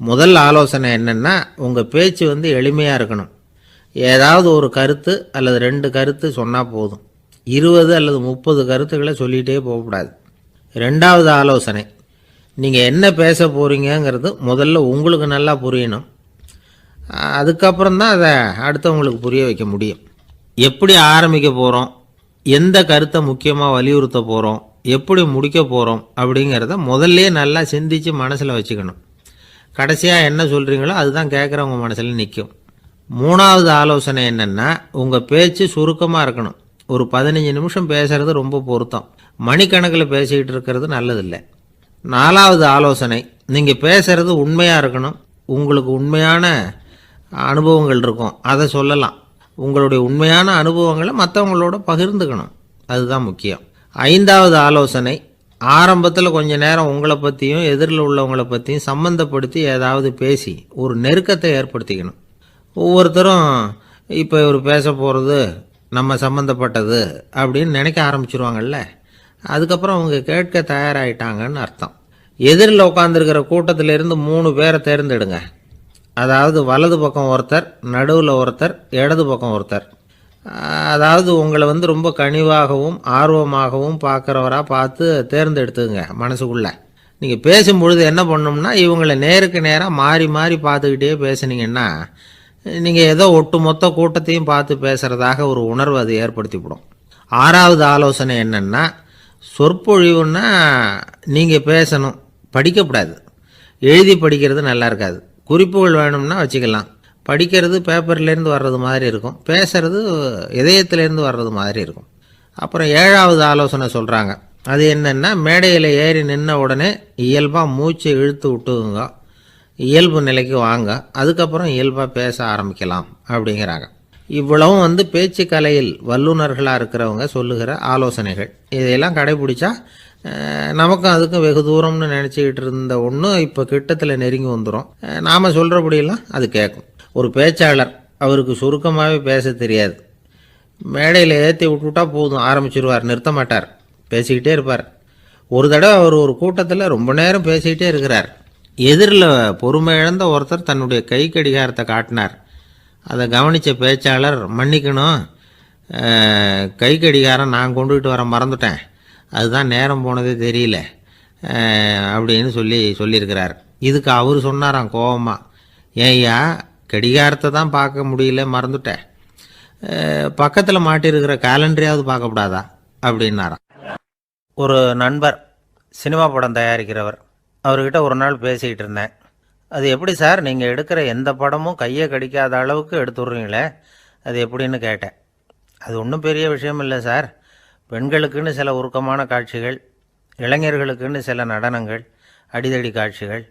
முதல் ஆலோசனை என்னென்னா, உங்கள் பேச்சு எளிமையாக இருக்கணும். ஏதாவது ஒரு கருத்து அல்லது 2 கருத்து சொன்னால் போதும். 20 அல்லது 30 கருத்துக்களை சொல்லிகிட்டே போகக்கூடாது. 2வது ஆலோசனை, நீங்கள் என்ன பேச போகிறீங்கிறது முதல்ல உங்களுக்கு நல்லா புரியணும். அதுக்கப்புறம் தான் அதை அடுத்தவங்களுக்கு புரிய வைக்க முடியும். எப்படி ஆரம்பிக்க போகிறோம், எந்த கருத்தை முக்கியமாக வலியுறுத்த போகிறோம், எப்படி முடிக்க போகிறோம் அப்படிங்கிறத முதல்ல நல்லா சிந்தித்து மனசில் வச்சுக்கணும். கடைசியாக என்ன சொல்கிறீங்களோ அதுதான் கேட்குறவங்க மனசில் நிற்கும். 3வது ஆலோசனை என்னென்னா, உங்கள் பேச்சு சுருக்கமாக இருக்கணும். ஒரு 15 நிமிஷம் பேசுகிறது ரொம்ப பொருத்தம். மணிக்கணக்கில் பேசிக்கிட்டு இருக்கிறது நல்லதில்லை. 4வது ஆலோசனை, நீங்கள் பேசுகிறது உண்மையாக இருக்கணும். உங்களுக்கு உண்மையான அனுபவங்கள் இருக்கும், அதை சொல்லலாம். உங்களுடைய உண்மையான அனுபவங்களை மற்றவங்களோட பகிர்ந்துக்கணும், அதுதான் முக்கியம். 5வது ஆலோசனை, ஆரம்பத்தில் கொஞ்ச நேரம் உங்களை பற்றியும் எதிரில் உள்ளவங்களை பற்றியும் சம்மந்தப்படுத்தி ஏதாவது பேசி ஒரு நெருக்கத்தை ஏற்படுத்திக்கணும். ஒவ்வொருத்தரும் இப்போ இவர் பேச போகிறது நம்ம சம்மந்தப்பட்டது அப்படின்னு நினைக்க ஆரம்பிச்சிருவாங்கல்ல, அதுக்கப்புறம் அவங்க கேட்க தயாராகிட்டாங்கன்னு அர்த்தம். எதிரில் உட்காந்துருக்கிற கூட்டத்திலிருந்து 3 பேரை தேர்ந்தெடுங்க. அதாவது வலது பக்கம் ஒருத்தர், நடுவில் ஒருத்தர், இடது பக்கம் ஒருத்தர். அதாவது உங்களை ரொம்ப கனிவாகவும் ஆர்வமாகவும் பார்க்குறவராக பார்த்து தேர்ந்தெடுத்துங்க மனசுக்குள்ளே. நீங்கள் பேசும்பொழுது என்ன பண்ணணும்னா, இவங்களை நேருக்கு நேராக மாறி மாறி பார்த்துக்கிட்டே பேசுனீங்கன்னா நீங்கள் ஏதோ ஒட்டுமொத்த கூட்டத்தையும் பார்த்து பேசுகிறதாக ஒரு உணர்வு அது ஏற்படுத்திவிடும். 6வது ஆலோசனை என்னென்னா, சொற்பொழிவுன்னா நீங்கள் பேசணும், படிக்கக்கூடாது. எழுதி படிக்கிறது நல்லா இருக்காது. குறிப்புகள் வேணும்னா வச்சுக்கலாம். படிக்கிறது பேப்பர்லேருந்து வர்றது மாதிரி இருக்கும், பேசுறது இதயத்திலேருந்து வர்றது மாதிரி இருக்கும். அப்புறம் 7வது ஆலோசனை சொல்கிறாங்க. அது என்னென்னா, மேடையில் ஏறி நின்ன உடனே இயல்பாக மூச்சை இழுத்து விட்டுங்க, இயல்பு நிலைக்கு வாங்க, அதுக்கப்புறம் இயல்பாக பேச ஆரம்பிக்கலாம் அப்படிங்கிறாங்க. இவ்வளவும் பேச்சு கலையில் வல்லுநர்களாக இருக்கிறவங்க சொல்லுகிற ஆலோசனைகள். இதையெல்லாம் கடைபிடிச்சா நமக்கும் அதுக்கும் வெகு தூரம்னு நினச்சிக்கிட்டு இருந்த ஒன்று இப்போ கிட்டத்தில் நெருங்கி வந்துடும். நாம் சொல்கிறபடியெல்லாம் அது கேட்கும். ஒரு பேச்சாளர், அவருக்கு சுருக்கமாகவே பேச தெரியாது. மேடையில் ஏற்றி விட்டுவிட்டா போதும், ஆரம்பிச்சிருவார், நிறுத்த மாட்டார், பேசிக்கிட்டே இருப்பார். ஒரு தடவை அவர் ஒரு கூட்டத்தில் ரொம்ப நேரம் பேசிக்கிட்டே இருக்கிறார். எதிரில் பொறுமை இழந்த ஒருத்தர் தன்னுடைய கை கடிகாரத்தை காட்டினார். அதை கவனித்த பேச்சாளர், மன்னிக்கணும், கை கடிகாரம் நான் கொண்டுகிட்டு வர மறந்துட்டேன், அதுதான் நேரம் போனதே தெரியல அப்படின்னு சொல்லியிருக்கிறார். இதுக்கு அவர் சொன்னாராம் கோபமாக, ஏய்யா கடிகாரத்தை தான் பார்க்க முடியல, மறந்துட்டேன், பக்கத்தில் மாட்டியிருக்கிற கேலண்டரையாவது பார்க்கக்கூடாதா அப்படின்னாராம். ஒரு நண்பர், சினிமா படம் தயாரிக்கிறவர், அவர்கிட்ட ஒரு நாள் பேசிக்கிட்டு இருந்தேன். அது எப்படி சார், நீங்கள் எடுக்கிற எந்த படமும் கையை கடிக்காத அளவுக்கு எடுத்துடுறீங்களே, அது எப்படின்னு கேட்டேன். அது ஒன்றும் பெரிய விஷயம் இல்லை சார். பெண்களுக்குன்னு சில உருக்கமான காட்சிகள், இளைஞர்களுக்குன்னு சில நடனங்கள், அடிதடி காட்சிகள்,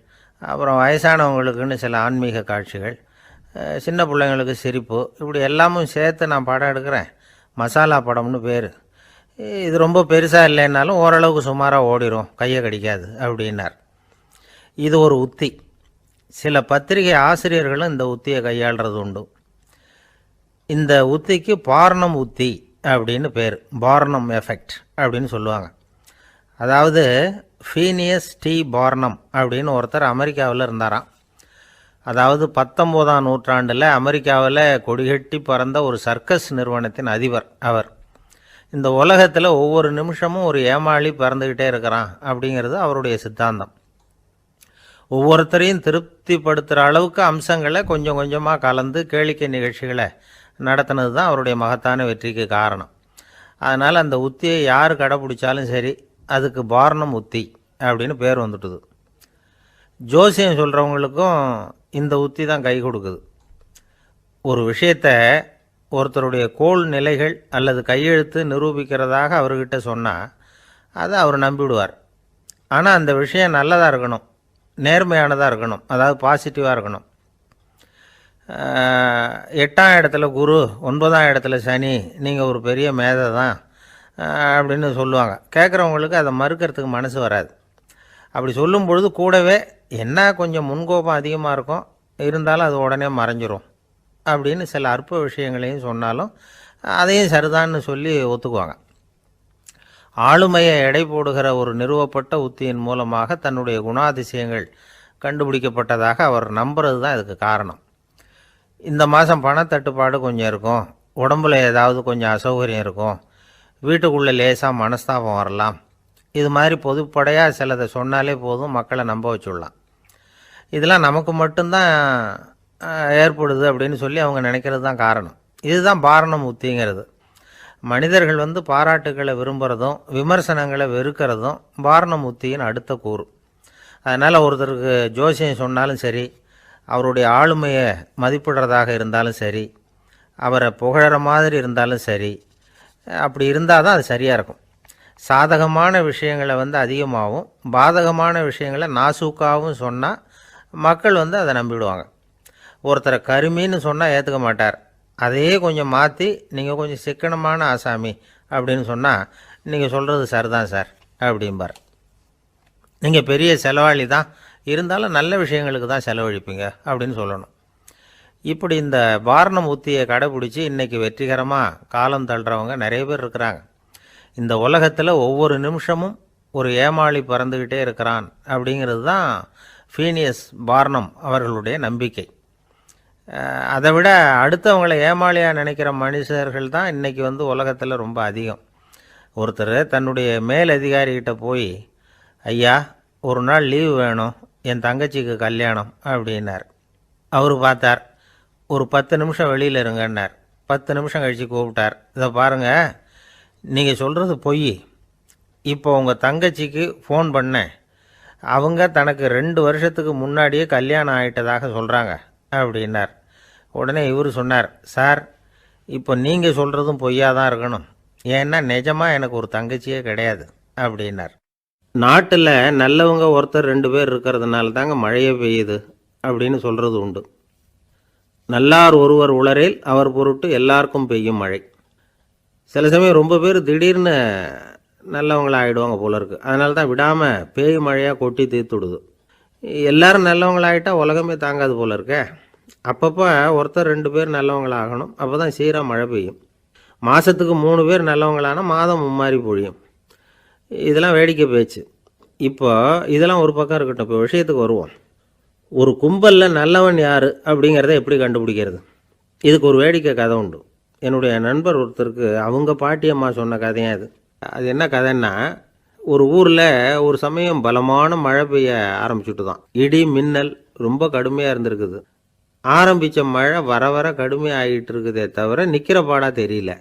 அப்புறம் வயசானவங்களுக்குன்னு சில ஆன்மீக காட்சிகள், சின்ன பிள்ளைங்களுக்கு சிரிப்பு, இப்படி எல்லாமும் சேர்த்து நான் படம் எடுக்கிறேன். மசாலா படம்னு பேர். இது ரொம்ப பெருசாக இல்லைன்னாலும் ஓரளவுக்கு சுமாராக ஓடிடும், கையை கடிக்காது அப்படின்னார். இது ஒரு உத்தி. சில பத்திரிகை ஆசிரியர்களும் இந்த உத்தியை கையாளுறது உண்டு. இந்த உத்திக்கு பார்னம் உத்தி அப்படின்னு பேர், பார்னம் எஃபெக்ட் அப்படின்னு சொல்லுவாங்க. அதாவது ஃபீனியஸ் டி பார்னம் அப்படின்னு ஒருத்தர் அமெரிக்காவில் இருந்தாராம். அதாவது 19ஆம் நூற்றாண்டில் அமெரிக்காவில் கொடிகட்டி பறந்த ஒரு சர்க்கஸ் நிறுவனத்தின் அதிபர் அவர். இந்த உலகத்தில் ஒவ்வொரு நிமிஷமும் ஒரு ஏமாளி பறந்துக்கிட்டே இருக்கிறான் அப்படிங்கிறது அவருடைய சித்தாந்தம். ஒவ்வொருத்தரையும் திருப்திப்படுத்துகிற அளவுக்கு அம்சங்களை கொஞ்சம் கொஞ்சமாக கலந்து கேளிக்கை நிகழ்ச்சிகளை நடத்தினது தான் அவருடைய மகத்தான வெற்றிக்கு காரணம். அதனால் அந்த உத்தியை யார் கடைப்பிடிச்சாலும் சரி, அதுக்கு பார்னம் உத்தி அப்படின்னு பேர் வந்துட்டுது. ஜோசியம் சொல்கிறவங்களுக்கும் இந்த உத்தி தான் கை கொடுக்குது. ஒரு விஷயத்தை ஒருத்தருடைய கோள் நிலைகள் அல்லது கையெழுத்து நிரூபிக்கிறதாக அவர்கிட்ட சொன்னால் அதை அவர் நம்பிவிடுவார். ஆனால் அந்த விஷயம் நல்லதாக இருக்கணும், நேர்மையானதாக இருக்கணும், அதாவது பாசிட்டிவாக இருக்கணும். 8ஆம் இடத்துல குரு, 9ஆம் இடத்துல சனி, நீங்கள் ஒரு பெரிய மேதை தான் அப்படின்னு சொல்லுவாங்க. கேட்குறவங்களுக்கு அதை மறுக்கிறதுக்கு மனசு வராது. அப்படி சொல்லும் பொழுது கூடவே என்ன கொஞ்சம் முன்கோபம் அதிகமாக இருக்கும், இருந்தாலும் அது உடனே மறைஞ்சிரும் அப்படின்னு சில அற்ப விஷயங்களையும் சொன்னாலும் அதையும் சரிதான்னு சொல்லி ஒத்துக்குவாங்க. ஆளுமையை எடை போடுகிற ஒரு நிறுவப்பட்ட உத்தியின் மூலமாக தன்னுடைய குணாதிசயங்கள் கண்டுபிடிக்கப்பட்டதாக அவர் நம்புறது தான் இதுக்கு காரணம். இந்த மாதம் பணத்தட்டுப்பாடு கொஞ்சம் இருக்கும், உடம்புல ஏதாவது கொஞ்சம் அசௌகரியம் இருக்கும், வீட்டுக்குள்ளே லேசாக மனஸ்தாபம் வரலாம், இது மாதிரி பொதுப்படையாக சிலதை சொன்னாலே போதும், மக்களை நம்ப வச்சுடலாம். இதெல்லாம் நமக்கு மட்டும்தான் ஏற்படுது அப்படின்னு சொல்லி அவங்க நினைக்கிறது தான் காரணம். இதுதான் பாரணம் உத்திங்கிறது. மனிதர்கள் பாராட்டுக்களை விரும்புகிறதும் விமர்சனங்களை வெறுக்கிறதும் பாரணம் உத்தியின் அடுத்த கூறு. அதனால் ஒருத்தருக்கு ஜோசியம் சொன்னாலும் சரி, அவருடைய ஆளுமையை மதிப்பிடுறதாக இருந்தாலும் சரி, அவரை புகழற மாதிரி இருந்தாலும் சரி, அப்படி இருந்தால் தான் அது சரியாக இருக்கும். சாதகமான விஷயங்களை அதிகமாகவும் பாதகமான விஷயங்களை நாசூக்காகவும் சொன்னால் மக்கள் அதை நம்பிவிடுவாங்க. ஒருத்தரை கருமின்னு சொன்னால் ஏற்றுக்க மாட்டார். அதையே கொஞ்சம் மாற்றி நீங்கள் கொஞ்சம் சிக்கனமான ஆசாமி அப்படின்னு சொன்னால் நீங்கள் சொல்கிறது சரிதான் சார் அப்படிம்பார். நீங்கள் பெரிய செலவாளி தான், இருந்தாலும் நல்ல விஷயங்களுக்கு தான் செலவழிப்பீங்க அப்படின்னு சொல்லணும். இப்படி இந்த பாரணம் உத்தியை கடைப்பிடிச்சி இன்றைக்கி வெற்றிகரமாக காலம் தள்ளுறவங்க நிறைய பேர் இருக்கிறாங்க. இந்த உலகத்தில் ஒவ்வொரு நிமிஷமும் ஒரு ஏமாளி பறந்துக்கிட்டே இருக்கிறான் அப்படிங்கிறது தான் ஃபீனியஸ் பார்னம் அவர்களுடைய நம்பிக்கை. அதை விட அடுத்தவங்களை ஏமாளியாக நினைக்கிற மனுஷர்கள் தான் இன்றைக்கி உலகத்தில் ரொம்ப அதிகம். ஒருத்தர் தன்னுடைய மேலதிகாரிகிட்ட போய், ஐயா ஒரு நாள் லீவு வேணும், என் தங்கச்சிக்கு கல்யாணம் அப்படின்னார். அவர் பார்த்தார், ஒரு 10 நிமிஷம் வெளியில் இருங்கன்னார். 10 நிமிஷம் கழித்து கூப்பிட்டார், இதை பாருங்கள், நீங்கள் சொல்கிறது பொய், இப்போ உங்கள் தங்கச்சிக்கு ஃபோன் பண்ணேன், அவங்க தனக்கு 2 வருஷத்துக்கு முன்னாடியே கல்யாணம் ஆகிட்டதாக சொல்கிறாங்க அப்படின்னார். உடனே இவர் சொன்னார், சார் இப்போ நீங்கள் சொல்கிறதும் பொய்யாக தான் இருக்கணும், ஏன்னா நிஜமாக எனக்கு ஒரு தங்கச்சியே கிடையாது அப்படின்னார். நாட்டில் நல்லவங்க ஒருத்தர் 2 பேர் இருக்கிறதுனால தாங்க மழையே பெய்யுது அப்படின்னு சொல்கிறது உண்டு. நல்லார் ஒருவர் உளரேல் அவர் பொருட்டு எல்லாருக்கும் பெய்யும் மழை. சில சமயம் ரொம்ப பேர் திடீர்னு நல்லவங்களாக ஆகிடுவாங்க போல இருக்குது. அதனால தான் விடாமல் பேய் மழையாக கொட்டி தீர்த்துடுது. எல்லாரும் நல்லவங்களாகிட்டால் உலகமே தாங்காது போல இருக்கே. அப்பப்போ ஒருத்தர் 2 பேர் நல்லவங்களாகணும், அப்போ தான் சீராக மழை பெய்யும். மாதத்துக்கு 3 பேர் நல்லவங்களானா மாதம் மும்மாரி பொழியும். இதெல்லாம் வேடிக்கை பேச்சு. இப்போ இதெல்லாம் ஒரு பக்கம் இருக்கட்டும், இப்போ விஷயத்துக்கு வருவோம். ஒரு கும்பலில் நல்லவன் யார் அப்படிங்கிறத எப்படி கண்டுபிடிக்கிறது? இதுக்கு ஒரு வேடிக்கை கதை உண்டு. என்னுடைய நண்பர் ஒருத்தருக்கு அவங்க பாட்டியம்மா சொன்ன கதையாக அது. அது என்ன கதைன்னா, ஒரு ஊரில் ஒரு சமயம் பலமான மழை பெய்ய ஆரம்பிச்சுட்டு தான். இடி மின்னல் ரொம்ப கடுமையாக இருந்திருக்குது. ஆரம்பித்த மழை வர வர கடுமையாக ஆகிட்டு இருக்குதே தவிர நிற்கிற பாடாக தெரியல.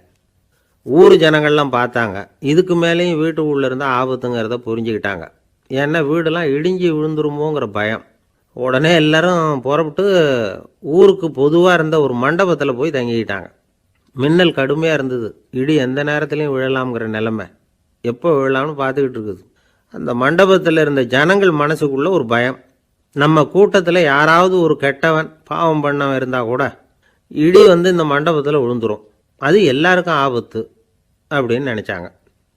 ஊர் ஜனங்கள்லாம் பார்த்தாங்க. இதுக்கு மேலேயும் வீட்டுக்குள்ளே இருந்தால் ஆபத்துங்கிறத புரிஞ்சுக்கிட்டாங்க. ஏன்னா வீடெல்லாம் இடிஞ்சி விழுந்துருமோங்கிற பயம். உடனே எல்லாரும் புறப்பட்டு ஊருக்கு பொதுவாக இருந்த ஒரு மண்டபத்தில் போய் தங்கிக்கிட்டாங்க. மின்னல் கடுமையாக இருந்தது. இடி எந்த நேரத்துலையும் விழலாம்ங்கிற நிலைமை. எப்போ விழலாம்னு பார்த்துக்கிட்டு இருக்குது. அந்த மண்டபத்தில் இருந்த ஜனங்கள் மனசுக்குள்ளே ஒரு பயம். நம்ம கூட்டத்தில் யாராவது ஒரு கெட்டவன் பாவம் பண்ணவன் இருந்தால் கூட இடி இந்த மண்டபத்தில் விழுந்துரும், அது எல்லாருக்கும் ஆபத்து அப்படின்னு நினச்சாங்க.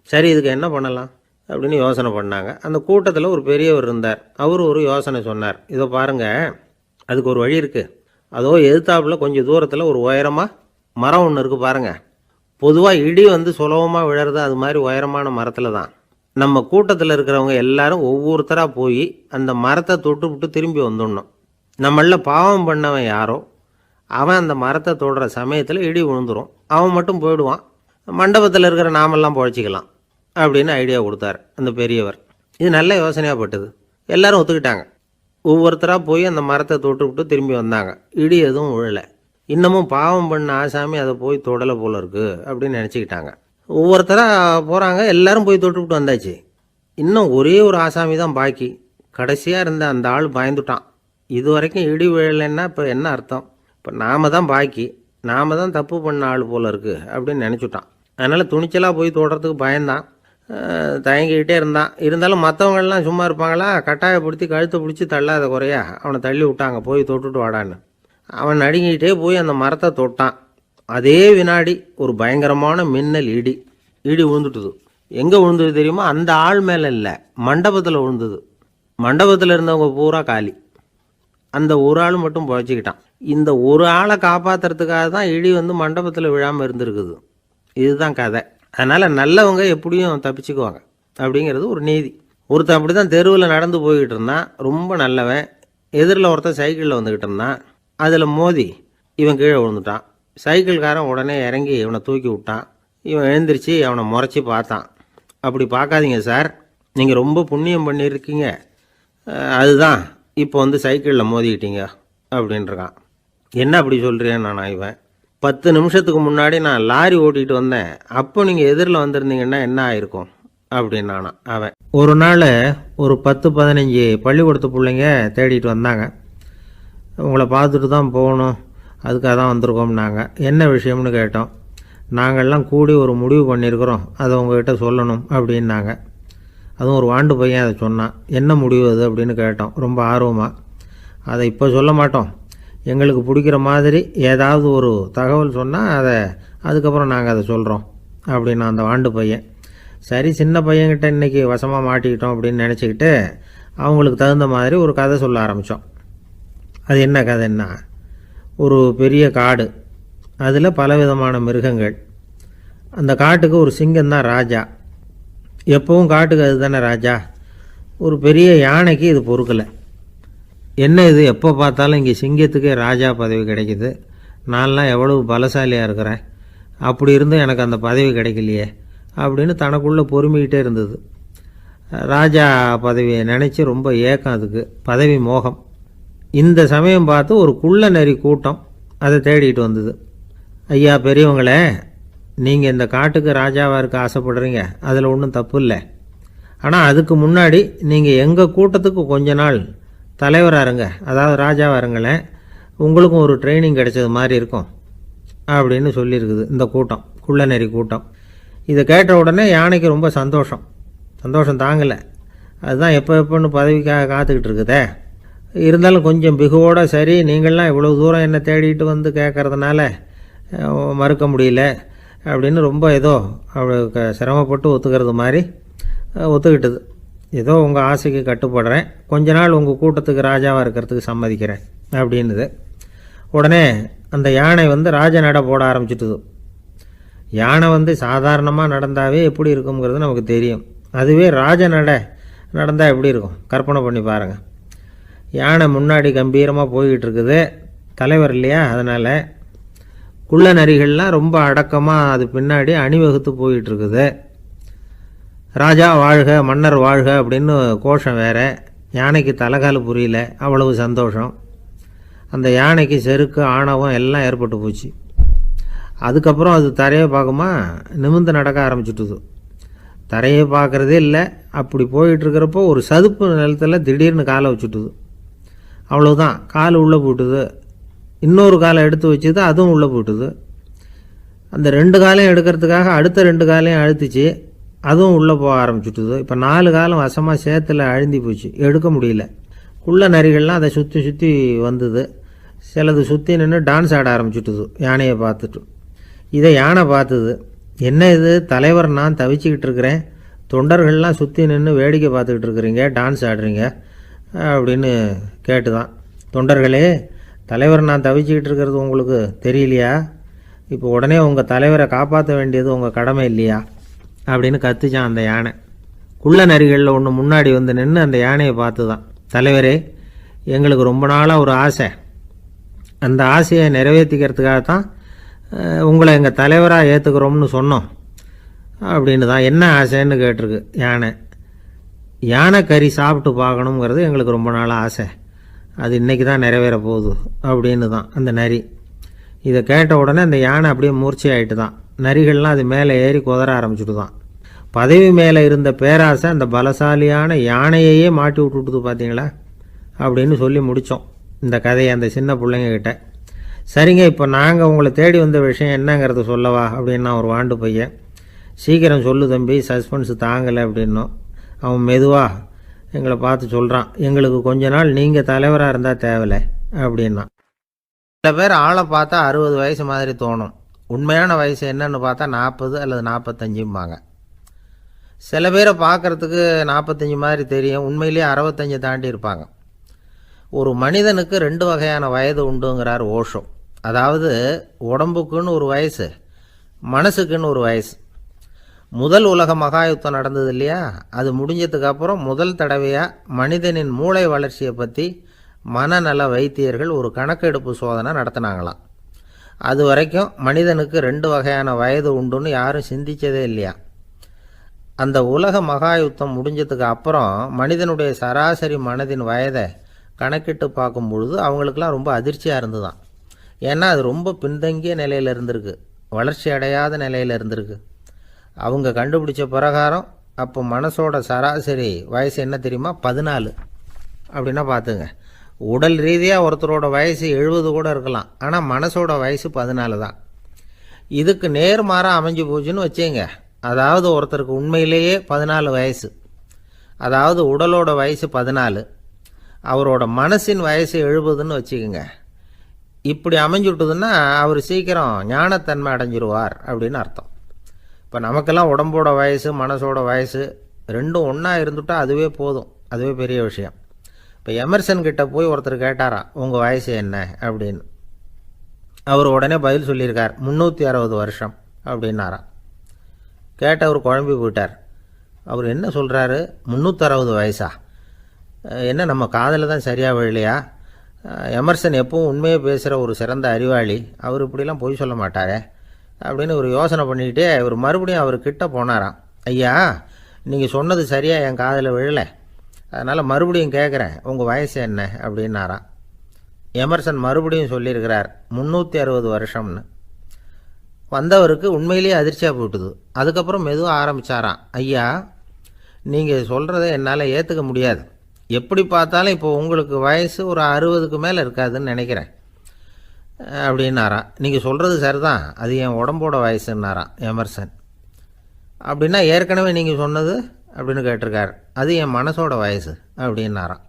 சரி, இதுக்கு என்ன பண்ணலாம் அப்படின்னு யோசனை பண்ணாங்க. அந்த கூட்டத்தில் ஒரு பெரியவர் இருந்தார். அவர் ஒரு யோசனை சொன்னார். இதை பாருங்கள், அதுக்கு ஒரு வழி இருக்குது. அதோ எதிர்த்தாப்புல கொஞ்சம் தூரத்தில் ஒரு உயரமாக மரம் ஒன்று இருக்குது பாருங்கள். பொதுவாக இடி சுலபமாக விழறது அது மாதிரி உயரமான மரத்தில் தான். நம்ம கூட்டத்தில் இருக்கிறவங்க எல்லாரும் ஒவ்வொருத்தராக போய் அந்த மரத்தை தொட்டு விட்டு திரும்பி வந்துடணும். நம்மள பாவம் பண்ணவன் யாரோ அவன் அந்த மரத்தை தொடுற சமயத்தில் இடி விழுந்துடும், அவன் மட்டும் போயிடுவான், மண்டபத்தில் இருக்கிற நாமெல்லாம் பொழைச்சிக்கலாம் அப்படின்னு ஐடியா கொடுத்தார் அந்த பெரியவர். இது நல்ல யோசனையாக பட்டது. எல்லாரும் ஒத்துக்கிட்டாங்க. ஒவ்வொருத்தராக போய் அந்த மரத்தை தொட்டு விட்டு திரும்பி வந்தாங்க. இடி எதுவும் விழலை. இன்னமும் பாவம் பண்ண ஆசாமி அதை போய் தொடலை போல இருக்குது அப்படின்னு நினச்சிக்கிட்டாங்க. ஒவ்வொருத்தராக போகிறாங்க, எல்லாரும் போய் தொட்டுவிட்டு வந்தாச்சு. இன்னும் ஒரே ஒரு ஆசாமி தான் பாக்கி. கடைசியாக இருந்த அந்த ஆள் பயந்துட்டான். இது வரைக்கும் இடி விழலைன்னா இப்போ என்ன அர்த்தம்? இப்போ நாம தான் பாக்கி, நாம தான் தப்பு பண்ண ஆள் போல இருக்குது அப்படின்னு நினச்சிட்டான். அதனால் துணிச்சலாக போய் தொடுறதுக்கு பயந்தான், தயங்கிக்கிட்டே இருந்தான். இருந்தாலும் மற்றவங்கள்லாம் சும்மா இருப்பாங்களா, கட்டாயப்படுத்தி கழுத்தை பிடிச்சி தள்ளாத குறையா அவனை தள்ளி விட்டாங்க, போய் தொட்டுட்டு வாடான்னு. அவன் நடுங்கிக்கிட்டே போய் அந்த மரத்தை தொட்டான். அதே வினாடி ஒரு பயங்கரமான மின்னல் இடி விழுந்துட்டுது. எங்கே விழுந்தது தெரியுமா? அந்த ஆள் மேலே இல்லை, மண்டபத்தில் விழுந்தது. மண்டபத்தில் இருந்தவங்க பூரா காலி. அந்த ஒரு ஆள் மட்டும் புழைச்சிக்கிட்டான். இந்த ஒரு ஆளை காப்பாற்றுறதுக்காக தான் இடி மண்டபத்தில் விழாமல் இருந்திருக்குது. இதுதான் கதை. அதனால் நல்லவங்க எப்படியும் தப்பிச்சுக்குவாங்க அப்படிங்கிறது ஒரு நீதி. ஒருத்தன் அப்படி தான் தெருவில் நடந்து போய்கிட்டு இருந்தான், ரொம்ப நல்லவன். எதிரில் ஒருத்தன் சைக்கிளில் வந்துக்கிட்டு இருந்தான். அதில் மோதி இவன் கீழே விழுந்துட்டான். சைக்கிள்காரன் உடனே இறங்கி இவனை தூக்கி விட்டான். இவன் எழுந்திரிச்சு அவனை முறைச்சி பார்த்தான். அப்படி பார்க்காதீங்க சார், நீங்கள் ரொம்ப புண்ணியம் பண்ணியிருக்கீங்க, அதுதான் இப்போ வந்து சைக்கிளில் மோதிக்கிட்டீங்க அப்படின்றான். என்ன அப்படி சொல்கிறேன் நான்? இவன் 10 நிமிஷத்துக்கு முன்னாடி நான் லாரி ஓட்டிகிட்டு வந்தேன், அப்போ நீங்கள் எதிரில் வந்திருந்தீங்கன்னா என்ன ஆயிருக்கும் அப்படின்னானா அவன். ஒரு நாள் ஒரு 10-15 பள்ளிக்கூடத்து பிள்ளைங்க தேடிட்டு வந்தாங்க. உங்களை பார்த்துட்டு தான் போகணும், அதுக்காக தான் வந்திருக்கோம்னாங்க. என்ன விஷயம்னு கேட்டோம். நாங்கள்லாம் கூடி ஒரு முடிவு பண்ணியிருக்கிறோம், அதை உங்ககிட்ட சொல்லணும் அப்படின்னாங்க. அதுவும் ஒரு வாண்டு பையன் அதை சொன்னான். என்ன முடிவு அது அப்படின்னு கேட்டோம் ரொம்ப ஆர்வமாக. அதை இப்போ சொல்ல மாட்டோம், எங்களுக்கு பிடிக்கிற மாதிரி ஏதாவது ஒரு தகவல் சொன்னால் அதுக்கப்புறம் நாங்கள் அதை சொல்கிறோம் அப்படின்னா அந்த வாண்டு பையன். சரி, சின்ன பையன்கிட்ட இன்றைக்கி வசமாக மாட்டிக்கிட்டோம் அப்படின்னு நினச்சிக்கிட்டு அவங்களுக்கு தகுந்த மாதிரி ஒரு கதை சொல்ல ஆரம்பித்தோம். அது என்ன கதைன்னா, ஒரு பெரிய காடு, அதில் பலவிதமான மிருகங்கள். அந்த காட்டுக்கு ஒரு சிங்கம்தான் ராஜா. எப்பவும் காட்டுக்கு அது தானே ராஜா. ஒரு பெரிய யானைக்கு இது பொறுக்கலை. என்ன இது, எப்போ பார்த்தாலும் இங்கே சிங்கத்துக்கே ராஜா பதவி கிடைக்கிது, நான்லாம் எவ்வளவு பலசாலியாக இருக்கிறேன், அப்படி இருந்தும் எனக்கு அந்த பதவி கிடைக்கலையே அப்படின்னு தனக்குள்ளே பொறுமிக்கிட்டே இருந்தது. ராஜா பதவியை நினச்சி ரொம்ப ஏக்கம், அதுக்கு பதவி மோகம். இந்த சமயம் பார்த்து ஒரு குள்ள நரி கூட்டம் அதை தேடிட்டு வந்தது. ஐயா பெரியவங்களே, நீங்கள் இந்த காட்டுக்கு ராஜாவாக இருக்க ஆசைப்படுறீங்க, அதில் ஒன்றும் தப்பு இல்லை. ஆனால் அதுக்கு முன்னாடி நீங்கள் எங்கள் கூட்டத்துக்கு கொஞ்ச நாள் தலைவராக இருங்க, அதாவது ராஜாவாக இருங்களேன், உங்களுக்கும் ஒரு ட்ரைனிங் கிடைச்சது மாதிரி இருக்கும் அப்படின்னு சொல்லியிருக்குது இந்த கூட்டம், குள்ள நரி கூட்டம். இதை கேட்ட உடனே யானைக்கு ரொம்ப சந்தோஷம் தாங்கலை. அதுதான் எப்போன்னு பதவிக்காக காத்துக்கிட்டு இருக்குதே. இருந்தாலும் கொஞ்சம் பிகுவோட, சரி நீங்கள்லாம் இவ்வளோ தூரம் என்னை தேடிட்டு வந்து கேட்கறதுனால மறுக்க முடியல அப்படின்னு ரொம்ப ஏதோ அவளுக்கு சிரமப்பட்டு ஒத்துக்கிறது மாதிரி ஒத்துக்கிட்டது. ஏதோ உங்கள் ஆசைக்கு கட்டுப்படுறேன், கொஞ்ச நாள் உங்கள் கூட்டத்துக்கு ராஜாவாக இருக்கிறதுக்கு சம்மதிக்கிறேன் அப்படின்னுது. உடனே அந்த யானை வந்து ராஜ நட போட ஆரம்பிச்சிட்டுது. யானை வந்து சாதாரணமாக நடந்தாவே எப்படி இருக்குங்கிறது நமக்கு தெரியும், அதுவே ராஜ நடந்தால் எப்படி இருக்கும் கற்பனை பண்ணி பாருங்கள். யானை முன்னாடி கம்பீரமாக போய்கிட்டு இருக்குது, தலைவர் இல்லையா, அதனால் குள்ள நரிகள்லாம் ரொம்ப அடக்கமாக அது பின்னாடி அணிவகுத்து போயிட்டுருக்குது. ராஜா வாழ்க, மன்னர் வாழ்க அப்படின்னு கோஷம் வேறு. யானைக்கு தலைகால புரியல, அவ்வளவு சந்தோஷம். அந்த யானைக்கு செருக்கு ஆணவம் எல்லாம் ஏற்பட்டு போச்சு. அதுக்கப்புறம் அது தரையை பார்க்குமா, நிமிர்ந்து நடக்க ஆரம்பிச்சுட்டுது. தரையை பார்க்குறதே இல்லை. அப்படி போயிட்டுருக்கிறப்போ ஒரு சதுப்பு நிலத்தில் திடீர்னு காலை வச்சுட்டுது. அவ்வளோதான், கால் உள்ளே போட்டுது. இன்னொரு காலை எடுத்து வச்சுது, அதுவும் உள்ளே போட்டுது. அந்த 2 காலையும் எடுக்கிறதுக்காக அடுத்த 2 காலையும் அழுத்திச்சு, அதுவும் உள்ளே போக ஆரம்பிச்சுட்டுது. இப்போ 4 காலம் வசமாக சேத்துல அழுந்தி போச்சு, எடுக்க முடியல. குள்ள நரிகள்லாம் அதை சுற்றி வந்தது. சிலது சுற்றி நின்று டான்ஸ் ஆட ஆரம்பிச்சுட்டுது யானையை பார்த்துட்டு. இதை யானை பார்த்தது. என்ன இது, தலைவர் நான் தவிச்சிக்கிட்டு இருக்கிறேன், தொண்டர்கள்லாம் சுற்றி நின்று வேடிக்கை பார்த்துக்கிட்டு இருக்கிறீங்க, டான்ஸ் ஆடுறீங்க அப்படின்னு கேட்டுதான். தொண்டர்களே, தலைவர் நான் தவிச்சிக்கிட்டு இருக்கிறது உங்களுக்கு தெரியலையா? இப்போ உடனே உங்கள் தலைவரை காப்பாற்ற வேண்டியது உங்கள் கடமை இல்லையா அப்படின்னு கத்துச்சான் அந்த யானை. குள்ள நரிகளில் ஒன்று முன்னாடி வந்து நின்று அந்த யானையை பார்த்து தான், தலைவரே எங்களுக்கு ரொம்ப நாளாக ஒரு ஆசை, அந்த ஆசையை நிறைவேற்றிக்கிறதுக்காகத்தான் உங்களை எங்கள் தலைவராக ஏற்றுக்கிறோம்னு சொன்னோம் அப்படின்னு தான். என்ன ஆசைன்னு கேட்டிருக்கு யானை. யானை கறி சாப்பிட்டு பார்க்கணுங்கிறது எங்களுக்கு ரொம்ப நாளாக ஆசை, அது இன்றைக்கி தான் நிறைவேற போகுது அப்படின்னு தான் அந்த நரி. இதை கேட்ட உடனே அந்த யானை அப்படியே மூர்ச்சி ஆகிட்டு தான். நரிகள்லாம் அது மேலே ஏறி குதற ஆரம்பிச்சுட்டு தான். பதவி மேலே இருந்த பேராசை அந்த பலசாலியான யானையையே மாட்டி விட்டுட்டுது பார்த்தீங்களா அப்படின்னு சொல்லி முடித்தோம் இந்த கதையை அந்த சின்ன பிள்ளைங்கக்கிட்ட. சரிங்க, இப்போ நாங்கள் உங்களை தேடி வந்த விஷயம் என்னங்கிறத சொல்லவா அப்படின்னா ஒரு வாண்டு பையன். சீக்கிரம் சொல்லு தம்பி, சஸ்பென்ஸ் தாங்கலை அப்படின்னோம். அவன் மெதுவாக எங்களை பார்த்து சொல்கிறான், எங்களுக்கு கொஞ்ச நாள் நீங்கள் தலைவராக இருந்தால் தேவலை அப்படின்னா. சில பேர் ஆளை பார்த்தா 60 வயசு மாதிரி தோணும், உண்மையான வயசு என்னன்னு பார்த்தா 40 அல்லது 45 சில பேரை பார்க்குறதுக்கு 45 மாதிரி தெரியும், உண்மையிலேயே 65 தாண்டி இருப்பாங்க. ஒரு மனிதனுக்கு 2 வகையான வயது உண்டுங்கிறார் ஓஷோ. அதாவது உடம்புக்குன்னு ஒரு வயசு, மனசுக்குன்னு ஒரு வயசு. முதல் உலக மகாயுத்தம் நடந்தது இல்லையா, அது முடிஞ்சதுக்கு அப்புறம் முதல் தடவையாக மனிதனின் மூளை வளர்ச்சியை பற்றி மனநல வைத்தியர்கள் ஒரு கணக்கெடுப்பு சோதனை நடத்தினாங்களாம். அது வரைக்கும் மனிதனுக்கு 2 வகையான வயது உண்டுன்னு யாரும் சிந்திச்சதே இல்லையா. அந்த உலக மகாயுத்தம் முடிஞ்சதுக்கு அப்புறம் மனிதனுடைய சராசரி மனதின் வயதை கணக்கிட்டு பார்க்கும் பொழுது அவங்களுக்கெல்லாம் ரொம்ப அதிர்ச்சியாக இருந்துதான். ஏன்னா அது ரொம்ப பின்தங்கிய நிலையில் இருந்திருக்கு, வளர்ச்சி அடையாத நிலையில் இருந்திருக்கு. அவங்க கண்டுபிடிச்ச பிரகாரம் அப்போ மனசோட சராசரி வயசு என்ன தெரியுமா? 14. அப்படின்னா பார்த்துங்க, உடல் ரீதியாக ஒருத்தரோட வயசு 70 கூட இருக்கலாம், ஆனால் மனசோட வயசு 14 தான். இதுக்கு நேர்மாறாக அமைஞ்சு போச்சுன்னு வச்சுங்க. அதாவது ஒருத்தருக்கு உண்மையிலேயே 14 வயசு, அதாவது உடலோட வயசு 14, அவரோட மனசின் வயசு 70ன்னு வச்சுக்கோங்க. இப்படி அமைஞ்சுட்டுதுன்னா அவர் சீக்கிரம் ஞானத்தன்மை அடைஞ்சிருவார் அப்படின்னு அர்த்தம். இப்போ நமக்கெல்லாம் உடம்போட வயசு மனசோட வயசு ரெண்டும் ஒன்றா இருந்துட்டால் அதுவே போதும், அதுவே பெரிய விஷயம். இப்போ எமர்சன் கிட்ட போய் ஒருத்தர் கேட்டாராம், உங்கள் வயசு என்ன அப்படின்னு. அவர் உடனே பதில் சொல்லியிருக்கார், 360 வருஷம் அப்படின்னாராம். கேட்டவர் குழம்பி போயிட்டார். அவர் என்ன சொல்கிறாரு, 360 வயசா? என்ன நம்ம காதில் தான் சரியாக விழலையா? எமர்சன் எப்பவும் உண்மையை பேசுகிற ஒரு சிறந்த அறிவாளி, அவர் இப்படிலாம் பொய் சொல்ல மாட்டாரே அப்படின்னு ஒரு யோசனை பண்ணிக்கிட்டே இவர் மறுபடியும் அவர்கிட்ட போனாராம். ஐயா, நீங்கள் சொன்னது சரியாக என் காதில் விழலை, அதனால் மறுபடியும் கேட்குறேன், உங்கள் வயசு என்ன அப்படின்னாராம். எமர்சன் மறுபடியும் சொல்லியிருக்கிறார், 360 வருஷம்னு. வந்தவருக்கு உண்மையிலேயே அதிர்ச்சியாக போட்டுது. அதுக்கப்புறம் மெதுவாக ஆரம்பித்தாராம், ஐயா நீங்கள் சொல்கிறத என்னால் ஏற்றுக்க முடியாது. எப்படி பார்த்தாலும் இப்போ உங்களுக்கு வயசு ஒரு 60க்கு மேலே இருக்காதுன்னு நினைக்கிறேன் அப்படின்னாராம். நீங்கள் சொல்கிறது சரிதான், அது என் உடம்போட வயசுன்னாராம் எமர்சன். அப்படின்னா ஏற்கனவே நீங்கள் சொன்னது அப்படின்னு கேட்டிருக்கார், அது என் மனசோட வயசு அப்படின்னாராம்.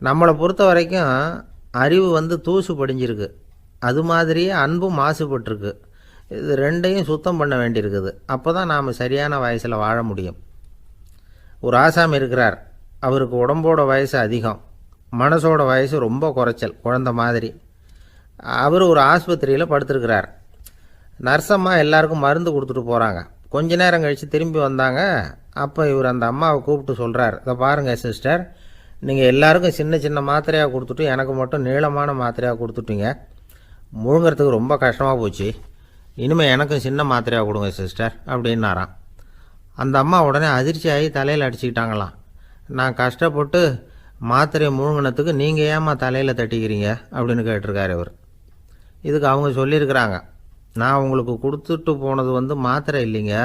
நம்மளை பொறுத்த வரைக்கும் அறிவு தூசு படிஞ்சிருக்கு, அது மாதிரியே அன்பும் மாசுபட்டிருக்கு. இது ரெண்டையும் சுத்தம் பண்ண வேண்டியிருக்குது. அப்போ தான் நாம் சரியான வயசில் வாழ முடியும். ஒரு ஆசாமி இருக்கிறார், அவருக்கு உடம்போட வயசு அதிகம், மனசோட வயசு ரொம்ப குறைச்சல், குழந்த மாதிரி. அவர் ஒரு ஆஸ்பத்திரியில் படுத்திருக்கிறார். நர்ஸம்மா எல்லாருக்கும் மருந்து கொடுத்துட்டு போகிறாங்க. கொஞ்ச நேரம் கழித்து திரும்பி வந்தாங்க. அப்போ இவர் அந்த அம்மாவை கூப்பிட்டு சொல்கிறார், இதை பாருங்கள் சிஸ்டர், நீங்கள் எல்லாருக்கும் சின்ன சின்ன மாத்திரையாக கொடுத்துட்டு எனக்கு மட்டும் நீளமான மாத்திரையாக கொடுத்துட்டீங்க. முழுங்கிறதுக்கு ரொம்ப கஷ்டமாக போச்சு. இனிமேல் எனக்கும் சின்ன மாத்திரையாக கொடுங்க சிஸ்டர் அப்படின்னாராம். அந்த அம்மா உடனே அதிர்ச்சியாகி தலையில் அடிச்சுக்கிட்டாங்களாம். நான் கஷ்டப்பட்டு மாத்திரையை முழுங்கினத்துக்கு நீங்கள் ஏம்மா தலையில் தட்டிக்கிறீங்க அப்படின்னு கேட்டிருக்காரு இவர். இதுக்கு அவங்க சொல்லியிருக்கிறாங்க, நான் உங்களுக்கு கொடுத்துட்டு போனது மாத்திரை இல்லைங்க,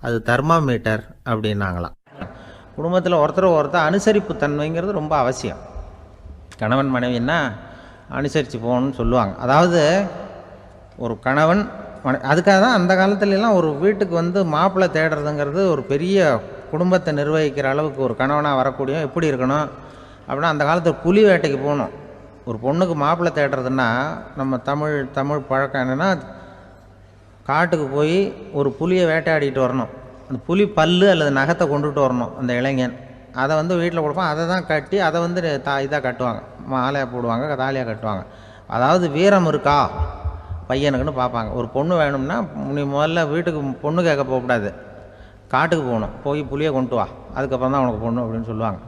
அது தெர்மாமீட்டர் அப்படின்னாங்களாம். குடும்பத்தில் ஒருத்தர் அனுசரிப்பு தன்மைங்கிறது ரொம்ப அவசியம். கணவன் மனைவின்னா அனுசரித்து போகணும்னு சொல்லுவாங்க. அதாவது ஒரு கணவன் அதுக்காக தான் அந்த காலத்துலலாம் ஒரு வீட்டுக்கு மாப்பிள்ளை தேடுறதுங்கிறது ஒரு பெரிய குடும்பத்தை நிர்வகிக்கிற அளவுக்கு ஒரு கணவனாக வரக்கூடிய எப்படி இருக்கணும் அப்படின்னா, அந்த காலத்தில் புலி வேட்டைக்கு போகணும். ஒரு பொண்ணுக்கு மாப்பிள்ளை தேடுறதுன்னா நம்ம தமிழ் பழக்கம் என்னென்னா, காட்டுக்கு போய் ஒரு புலியை வேட்டையாடிட்டு வரணும். அந்த புலி பல்லு அல்லது நகத்தை கொண்டுட்டு வரணும் அந்த இளைஞன். அதை வீட்டில் கொடுப்பான். அதை தான் கட்டி அதை இதாக கட்டுவாங்க, மாலையாக போடுவாங்க, தாலியாக கட்டுவாங்க. அதாவது வீரம் இருக்கா பையனுக்குன்னு பார்ப்பாங்க. ஒரு பொண்ணு வேணும்னா நீ முதல்ல வீட்டுக்கு பொண்ணு கேட்க போகக்கூடாது, காட்டுக்கு போகணும், போய் புளியை கொண்டு வா, அதுக்கப்புறம் தான் உனக்கு பொண்ணு அப்படின்னு சொல்லுவாங்க.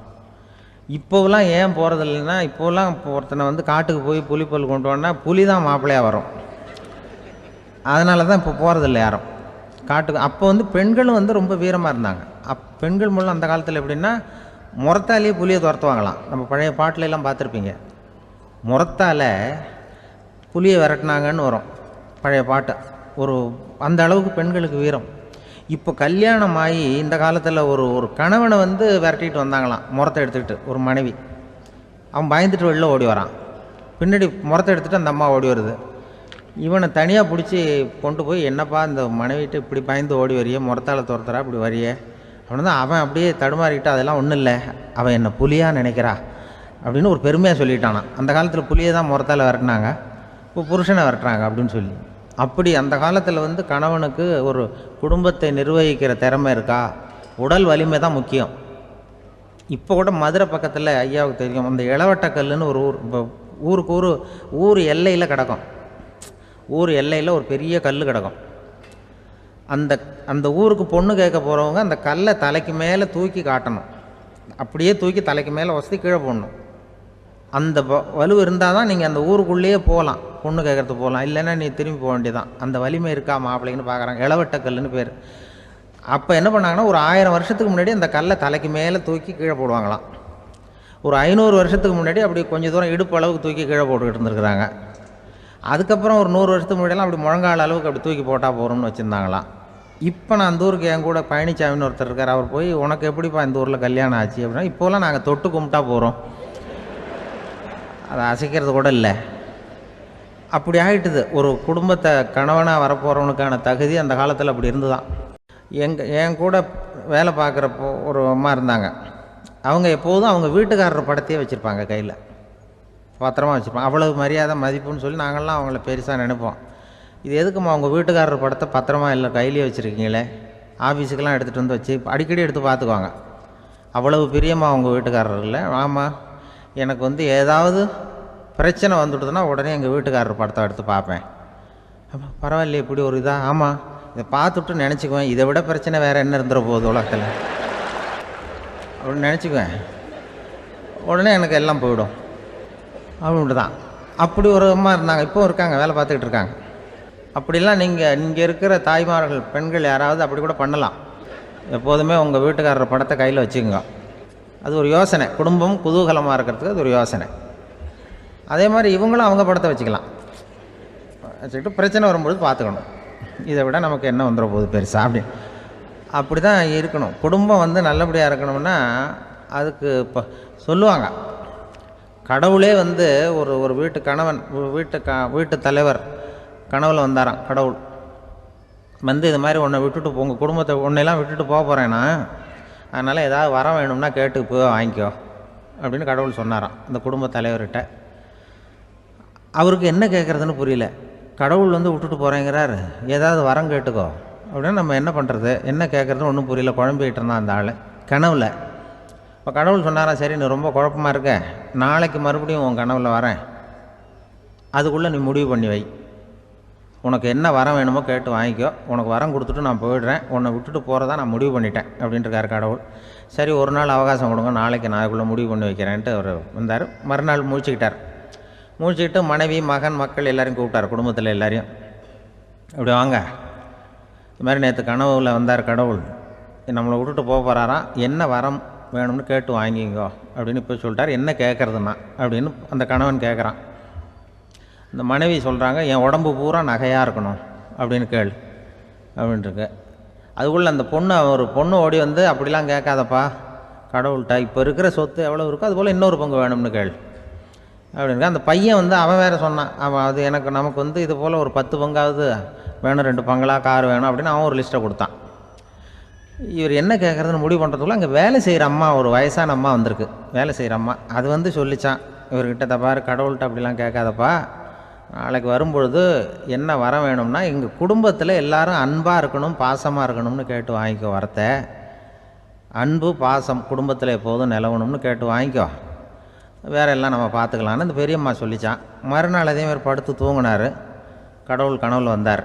இப்போவெல்லாம் ஏன் போகிறது இல்லைன்னா, இப்போலாம் ஒருத்தனை காட்டுக்கு போய் புலிப்பல் கொண்டு வான்னா புலி தான் மாப்பிள்ளையாக வரும். அதனால தான் இப்போ போகிறதில்ல யாரும் காட்டுக்கு. அப்போ பெண்களும் ரொம்ப வீரமாக இருந்தாங்க. பெண்கள் மூலம் அந்த காலத்தில் எப்படின்னா, முறத்தாலேயே புலியை துரத்துவாங்களாம். நம்ம பழைய பாட்டிலெல்லாம் பார்த்துருப்பீங்க, முறத்தால் புலியை விரட்டினாங்கன்னு வரும் பழைய பாட்டு. அந்த அளவுக்கு பெண்களுக்கு வீரம். இப்போ கல்யாணம் ஆகி இந்த காலத்தில் ஒரு கணவனை விரட்டிட்டு வந்தாங்களாம் முறத்தை எடுத்துக்கிட்டு. ஒரு மனைவி அவன் பயந்துட்டு வெளில ஓடி வரான், பின்னாடி முறத்தை எடுத்துகிட்டு அந்த அம்மா ஓடி வருது. இவனை தனியாக பிடிச்சி கொண்டு போய், என்னப்பா இந்த மனைவிட்டு இப்படி பயந்து ஓடி வரையே, முறத்தால் துரத்துறா இப்படி வரையே அப்படின்னு தான் அவன் அப்படியே தடுமாறிக்கிட்டு, அதெல்லாம் ஒன்றும் இல்லை, அவன் என்னை புலியாக நினைக்கிறா அப்படின்னு ஒரு பெருமையாக சொல்லிட்டானான். அந்த காலத்தில் புலியை தான் முறத்தால் விரட்டினாங்க, இப்போ புருஷனை விரட்டுறாங்க அப்படின்னு சொல்லி. அப்படி அந்த காலத்தில் கணவனுக்கு ஒரு குடும்பத்தை நிர்வகிக்கிற திறமை இருக்கா, உடல் வலிமை தான் முக்கியம். இப்போ கூட மதுரை பக்கத்தில் ஐயாவுக்கு தெரியும், அந்த இளவட்டக்கல்லுன்னு ஒரு ஊர். இப்போ ஊர் எல்லையில் கிடக்கும். ஊர் எல்லையில் ஒரு பெரிய கல் கிடக்கும். அந்த ஊருக்கு பொண்ணு கேட்க போகிறவங்க அந்த கல்லை தலைக்கு மேலே தூக்கி காட்டணும். அப்படியே தூக்கி தலைக்கு மேலே வசதி கீழே போடணும். அந்த வலு இருந்தால் தான் நீங்கள் அந்த ஊருக்குள்ளேயே போகலாம், பொண்ணு கேட்குறதுக்கு போகலாம். இல்லைன்னா நீ திரும்பி போக வேண்டியதான். அந்த வலிமை இருக்கா மாப்பிள்ளைன்னு பார்க்குறாங்க. இளவட்ட கல்லுன்னு பேர். அப்போ என்ன பண்ணாங்கன்னா, ஒரு 1000 வருஷத்துக்கு முன்னாடி அந்த கல்லை தலைக்கு மேலே தூக்கி கீழே போடுவாங்களாம். ஒரு 500 வருஷத்துக்கு முன்னாடி அப்படி கொஞ்சம் தூரம் இடுப்பு அளவுக்கு தூக்கி கீழே போட்டுக்கிட்டு இருந்துருக்குறாங்க. அதுக்கப்புறம் ஒரு 100 வருஷத்துக்கு முன்னாடியெல்லாம் அப்படி முழங்கால அளவுக்கு அப்படி தூக்கி போட்டால் போகிறோம்னு வச்சுருந்தாங்களாம். இப்போ நான் அந்த ஊருக்கு என் கூட பழனிசாமின்னு ஒருத்தர் இருக்கார். அவர் போய், உனக்கு எப்படிப்பா இந்த ஊரில் கல்யாணம் ஆச்சு அப்படின்னா, இப்போலாம் நாங்கள் தொட்டு கும்பிட்டா போகிறோம், அதை அசைக்கிறது கூட இல்லை. அப்படி ஆகிட்டுது. ஒரு குடும்பத்தை கணவனாக வரப்போகிறவனுக்கான தகுதி அந்த காலத்தில் அப்படி இருந்துதான். என் கூட வேலை பார்க்குறப்போ ஒரு அம்மா இருந்தாங்க. அவங்க எப்போதும் அவங்க வீட்டுக்காரர் படத்தையே வச்சுருப்பாங்க, கையில் பத்திரமா வச்சுருப்பாங்க. அவ்வளவு மரியாதை மதிப்புன்னு சொல்லி நாங்கள்லாம் அவங்கள பெருசாக நினைப்போம். இது எதுக்குமா அவங்க வீட்டுக்காரர் படத்தை பத்திரமா இல்லை கையிலேயே வச்சுருக்கீங்களே, ஆஃபீஸுக்கெல்லாம் எடுத்துகிட்டு வந்து வச்சு அடிக்கடி எடுத்து பார்த்துக்குவாங்க. அவ்வளவு பிரியமாக அவங்க வீட்டுக்காரர் இல்லை. ஆமாம், எனக்கு வந்து ஏதாவது பிரச்சனை வந்துவிடுதுன்னா உடனே எங்கள் வீட்டுக்காரர் படத்தை எடுத்து பார்ப்பேன். பரவாயில்லையே இப்படி ஒரு இதாக. ஆமாம், இதை பார்த்துட்டு நினச்சிக்குவேன், இதை விட பிரச்சனை வேறு என்ன இருந்துட போகுது உலகத்தில் அப்படின்னு நினச்சிக்குவேன். உடனே எனக்கு எல்லாம் போயிடும் அப்படின்ட்டு தான். அப்படி ஒரு அம்மா இருந்தாங்க, இப்போவும் இருக்காங்க, வேலை பார்த்துக்கிட்டு இருக்காங்க. அப்படிலாம் நீங்கள் இங்கே இருக்கிற தாய்மார்கள், பெண்கள் யாராவது அப்படி கூட பண்ணலாம். எப்போதுமே உங்கள் வீட்டுக்காரர் படத்தை கையில் வச்சுக்கோங்க. அது ஒரு யோசனை, குடும்பம் குதூகலமாக இருக்கிறதுக்கு அது ஒரு யோசனை. அதே மாதிரி இவங்களும் அவங்க படத்தை வச்சுக்கலாம், வச்சுக்கிட்டு பிரச்சனை வரும்பொழுது பார்த்துக்கணும். இதை விட நமக்கு என்ன வந்துட போகுது பெருசாக அப்படி தான் இருக்கணும். குடும்பம் வந்து நல்லபடியாக இருக்கணும்னா அதுக்கு இப்போ சொல்லுவாங்க, கடவுளே வந்து ஒரு வீட்டு கணவன், வீட்டு தலைவர் கனவுல வந்தாராம். கடவுள் வந்து இது மாதிரி உன்னை விட்டுட்டு உங்கள் குடும்பத்தை உன்னையெல்லாம் விட்டுட்டு போக போகிறேன்னா, அதனால் ஏதாவது வர வேணும்னா கேட்டு போய் வாங்கிக்கோ அப்படின்னு கடவுள் சொன்னாராம் அந்த குடும்ப தலைவர்கிட்ட. அவருக்கு என்ன கேட்குறதுன்னு புரியல. கடவுள் வந்து விட்டுட்டு போகிறேங்கிறார், ஏதாவது வரம் கேட்டுக்கோ அப்படின்னு நம்ம என்ன பண்ணுறது, என்ன கேட்குறதுன்னு ஒன்றும் புரியல. குழம்பிக்கிட்டு இருந்தான் அந்த ஆள் கனவில். இப்போ கடவுள் சொன்னாரா, சரி நீ ரொம்ப குழப்பமாக இருக்க, நாளைக்கு மறுபடியும் உன் கனவில் வரேன், அதுக்குள்ளே நீ முடிவு பண்ணி வை, உனக்கு என்ன வரம் வேணுமோ கேட்டு வாங்கிக்கோ, உனக்கு வரம் கொடுத்துட்டு நான் போயிடுறேன், உன்னை விட்டுட்டு போகிறதா நான் முடிவு பண்ணிட்டேன் அப்படின்ட்டுருக்காரு கடவுள். சரி ஒரு நாள் அவகாசம் கொடுங்க, நாளைக்கு நான் அதுக்குள்ளே முடிவு பண்ணி வைக்கிறேன்ட்டு அவர் வந்தார். மறுநாள் முழிச்சுக்கிட்டார். முழிச்சுக்கிட்டு மனைவி மகன் மக்கள் எல்லோரையும் கூப்பிட்டார், குடும்பத்தில் எல்லாரையும். அப்படி வாங்க, இது மாதிரி நேற்று கனவுல வந்தார் கடவுள், நம்மளை விட்டுட்டு போக போகிறாராம், என்ன வரம் வேணும்னு கேட்டு வாங்கிங்கோ அப்படின்னு இப்போ சொல்லிட்டார். என்ன கேட்குறதுன்னா அப்படின்னு அந்த கணவன் கேட்குறான். இந்த மனைவி சொல்கிறாங்க, என் உடம்பு பூரா நகையாக இருக்கணும் அப்படின்னு கேள் அப்படின்ட்டுருக்கு. அதுக்குள்ளே அந்த ஒரு பொண்ணு ஓடி வந்து, அப்படிலாம் கேட்காதப்பா கடவுள்கிட்ட, இப்போ இருக்கிற சொத்து எவ்வளோ இருக்கோ அதுபோல் இன்னொரு பங்கு வேணும்னு கேள் அப்படின்னு. அந்த பையன் வந்து அவன் வேறு சொன்னான், அவன் அது நமக்கு வந்து இது போல் ஒரு 10 பங்காவது வேணும், 2 பங்களா கார் வேணும் அப்படின்னு அவன் ஒரு லிஸ்ட்டை கொடுத்தான். இவர் என்ன கேட்குறதுன்னு முடிவு பண்ணுறதுக்குள்ள அங்கே வேலை செய்கிற அம்மா, ஒரு வயசான அம்மா வந்திருக்கு, வேலை செய்கிற அம்மா. அது வந்து சொல்லிச்சான் இவர்கிட்ட, தப்பாரு கடவுள்கிட்ட அப்படிலாம் கேட்காதப்பா, நாளைக்கு வரும்பொழுது என்ன வர வேணும்னா எங்கள் குடும்பத்தில் எல்லாரும் அன்பாக இருக்கணும், பாசமாக இருக்கணும்னு கேட்டு வாங்கிக்கோ வரத்தை. அன்பு பாசம் குடும்பத்தில் எப்போதும் நிலவணும்னு கேட்டு வாங்கிக்கோ, வேற எல்லாம் நம்ம பார்த்துக்கலான்னு இந்த பெரியம்மா சொல்லிச்சான். மறுநாள் அதே மாதிரி படுத்து தூங்கினார். கடவுள் கனவுல வந்தார்.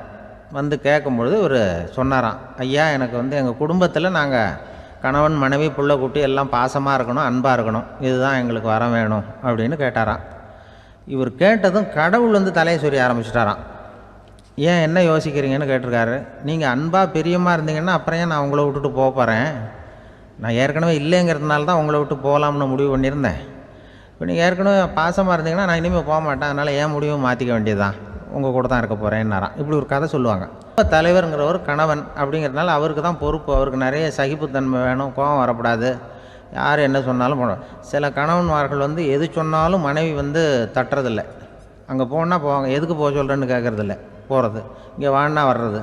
வந்து கேட்கும்பொழுது இவர் சொன்னாராம், ஐயா எனக்கு வந்து எங்கள் குடும்பத்தில் நாங்கள் கணவன் மனைவி புள்ள குட்டி எல்லாம் பாசமாக இருக்கணும், அன்பாக இருக்கணும், இதுதான் எங்களுக்கு வர வேணும் அப்படின்னு கேட்டாராம். இவர் கேட்டதும் கடவுள் வந்து தலையை சொரிய ஆரம்பிச்சிட்டாராம். ஏன் என்ன யோசிக்கிறீங்கன்னு கேட்டிருக்காரு. நீங்கள் அன்பாக பிரியமாக இருந்தீங்கன்னா அப்புறம் ஏன் நான் உங்களை விட்டுட்டு போக போகிறேன், நான் ஏற்கனவே இல்லைங்கிறதுனால தான் உங்களை விட்டு போகலாம்னு முடிவு பண்ணியிருந்தேன். இப்போ நீங்கள் ஏற்கனவே பாசமாக இருந்தீங்கன்னா நான் இனிமேல் போக மாட்டேன், அதனால் ஏன் முடிவும் மாற்றிக்க வேண்டியது தான், உங்கள் கூட தான் இருக்க போகிறேன்னாராம். இப்படி ஒரு கதை சொல்லுவாங்க. தலைவருங்கிறவர் கணவன் அப்படிங்கிறதுனால அவருக்கு தான் பொறுப்பு, அவருக்கு நிறைய சகிப்புத்தன்மை வேணும், கோபம் வரக்கூடாது, யார் என்ன சொன்னாலும் போகணும். சில கணவன்மார்கள் வந்து எது சொன்னாலும் மனைவி வந்து தட்டுறதில்லை, அங்கே போனால் போவாங்க, எதுக்கு போக சொல்கிறேன்னு கேட்குறதில்ல, போகிறது, இங்கே வான்னா வர்றது.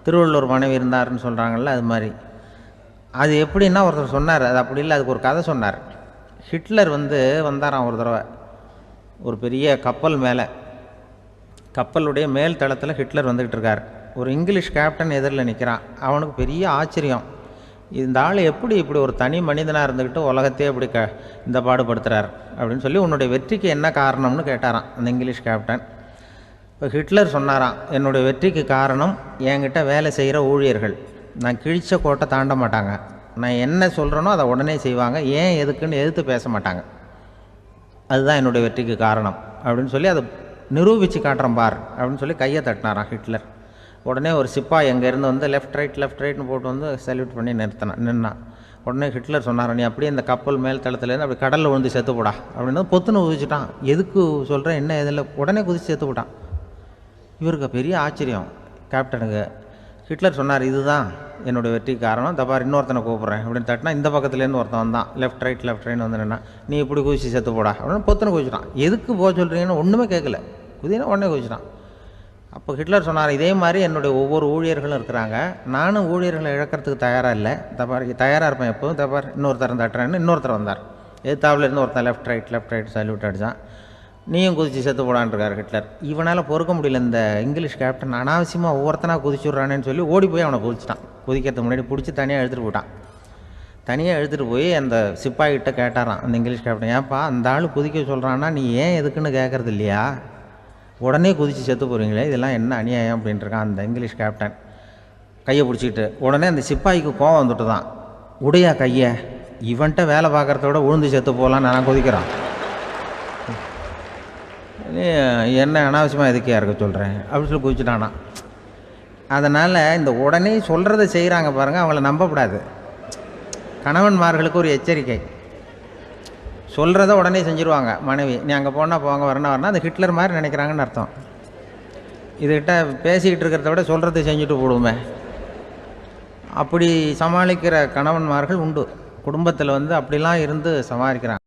திருவள்ளுவர் மனைவி இருந்தாருன்னு சொல்கிறாங்கல்ல, அது மாதிரி. அது எப்படின்னா ஒருத்தர் சொன்னார், அது அப்படி இல்லை, அதுக்கு ஒரு கதை சொன்னார். ஹிட்லர் வந்து வந்தாராம் ஒரு தடவை, ஒரு பெரிய கப்பல் மேலே, கப்பலுடைய மேல் தளத்தில் ஹிட்லர் வந்துக்கிட்டு இருக்கார். ஒரு இங்கிலீஷ் கேப்டன் எதிரில் நிற்கிறான். அவனுக்கு பெரிய ஆச்சரியம், இந்த ஆள் எப்படி இப்படி ஒரு தனி மனிதனாக இருந்துக்கிட்டு உலகத்தையே இப்படி இந்த பாடுபடுத்துகிறார் அப்படின்னு சொல்லி, உன்னுடைய வெற்றிக்கு என்ன காரணம்னு கேட்டாராம் அந்த இங்கிலீஷ் கேப்டன். இப்போ ஹிட்லர் சொன்னாராம், என்னுடைய வெற்றிக்கு காரணம் என்கிட்ட வேலை செய்கிற ஊழியர்கள், நான் கிழிச்ச கோட்டை தாண்ட மாட்டாங்க, நான் என்ன சொல்கிறேனோ அதை உடனே செய்வாங்க, ஏன் எதுக்குன்னு எதிர்த்து பேச மாட்டாங்க அதுதான் என்னுடைய வெற்றிக்கு காரணம் அப்படின்னு சொல்லி அதை நிரூபித்து காட்டுறேன் பார் அப்படின்னு சொல்லி கையை தட்டினாராம் ஹிட்லர். உடனே ஒரு சிப்பாய் அங்கேருந்து வந்து லெஃப்ட் ரைட்னு போட்டு வந்து சல்யூட் பண்ணி நின்னான். உடனே ஹிட்லர் சொன்னார், நீ அப்படியே இந்த கப்பல் மேல் தளத்துலேருந்து அப்படி கடலில் விழுந்து செத்து போடா அப்படின்னு பொத்துன்னு குதிச்சுட்டான். எதுக்கு சொல்கிறேன் என்ன இதில், உடனே குதிச்சு செத்து போட்டான். இவருக்கு பெரிய ஆச்சரியம் கேப்டனுக்கு. ஹிட்லர் சொன்னார், இதுதான் என்னுடைய வெற்றிக்கு காரணம், தப்பார் இன்னொருத்தனை கூப்பிட்றேன் அப்படின்னு தட்டினா இந்த பக்கத்துலேருந்து ஒருத்தன் வந்தான், லெஃப்ட் ரைட்னு வந்து நின்னா, நீ இப்படி குதிச்சு செத்து போடா அப்படின்னு பொத்துன்னு குதிச்சிட்டான். எதுக்கு போக சொல்கிறீங்கன்னு ஒன்றுமே கேட்கல, குதினா உடனே குதிச்சிட்டான். அப்போ ஹிட்லர் சொன்னார், இதே மாதிரி என்னுடைய ஒவ்வொரு ஊழியர்களும் இருக்கிறாங்க, நானும் ஊழியர்களை இழக்கிறதுக்கு தயாராக இல்லை, தப்பார் தயாராக இருப்பேன் எப்போதும், தப்பார் இன்னொருத்தர் தட்டுறேன்னு இன்னொருத்தர் வந்தார். எதிர்த்தாப்புல இருந்து ஒருத்தன் லெஃப்ட் ரைட் சல்யூட் அடித்தான். நீயும் குதிச்சு செத்து போடான்ருக்கார் ஹிட்லர். இவனால் பொறுக்க முடியல, இந்த இங்கிலீஷ் கேப்டன் அனாவசியமாக ஒவ்வொருத்தனாக குதிச்சுட்றானேன்னு சொல்லி ஓடி போய் அவனை குதிச்சிட்டான். குதிக்கிறதுக்கு முன்னாடி பிடிச்சி தனியாக எடுத்துகிட்டு போட்டான். தனியாக எடுத்துகிட்டு போய் அந்த சிப்பாய்கிட்ட கேட்டாரான் அந்த இங்கிலீஷ் கேப்டன், ஏன்ப்பா அந்த ஆள் குதிக்க சொல்கிறான்னா நீ ஏன் எதுக்குன்னு கேட்குறது இல்லையா, உடனே குதித்து செத்து போகிறீங்களே, இதெல்லாம் என்ன அநியாயம் அப்படின்ட்டுருக்கான் அந்த இங்கிலீஷ் கேப்டன் கையை பிடிச்சிக்கிட்டு. உடனே அந்த சிப்பாய்க்கு கோவம் வந்துட்டு தான், உடையா கையை, இவன்ட்ட வேலை பார்க்குறத விட உழுந்து செத்து போகலான்னு நான் குதிக்கிறான், என்ன அனாவசியமாக எதுக்கையாக இருக்க சொல்கிறேன் அப்படின்னு சொல்லி குதிச்சுட்டானா. அதனால் இந்த உடனே சொல்கிறத செய்கிறாங்க பாருங்கள், அவங்கள நம்பக்கூடாது. கணவன்மார்களுக்கு ஒரு எச்சரிக்கை, சொல்கிறத உடனே செஞ்சுருவாங்க மனைவி, நீ அங்கே போனால் போங்க வரணும் அந்த ஹிட்லர் மாதிரி நினைக்கிறாங்கன்னு அர்த்தம். இதுகிட்ட பேசிக்கிட்டு இருக்கிறத விட சொல்கிறத செஞ்சுட்டு போடுவோமே, அப்படி சமாளிக்கிற கணவன்மார்கள் உண்டு. குடும்பத்தில் வந்து அப்படிலாம் இருந்து சமாளிக்கிறாங்க.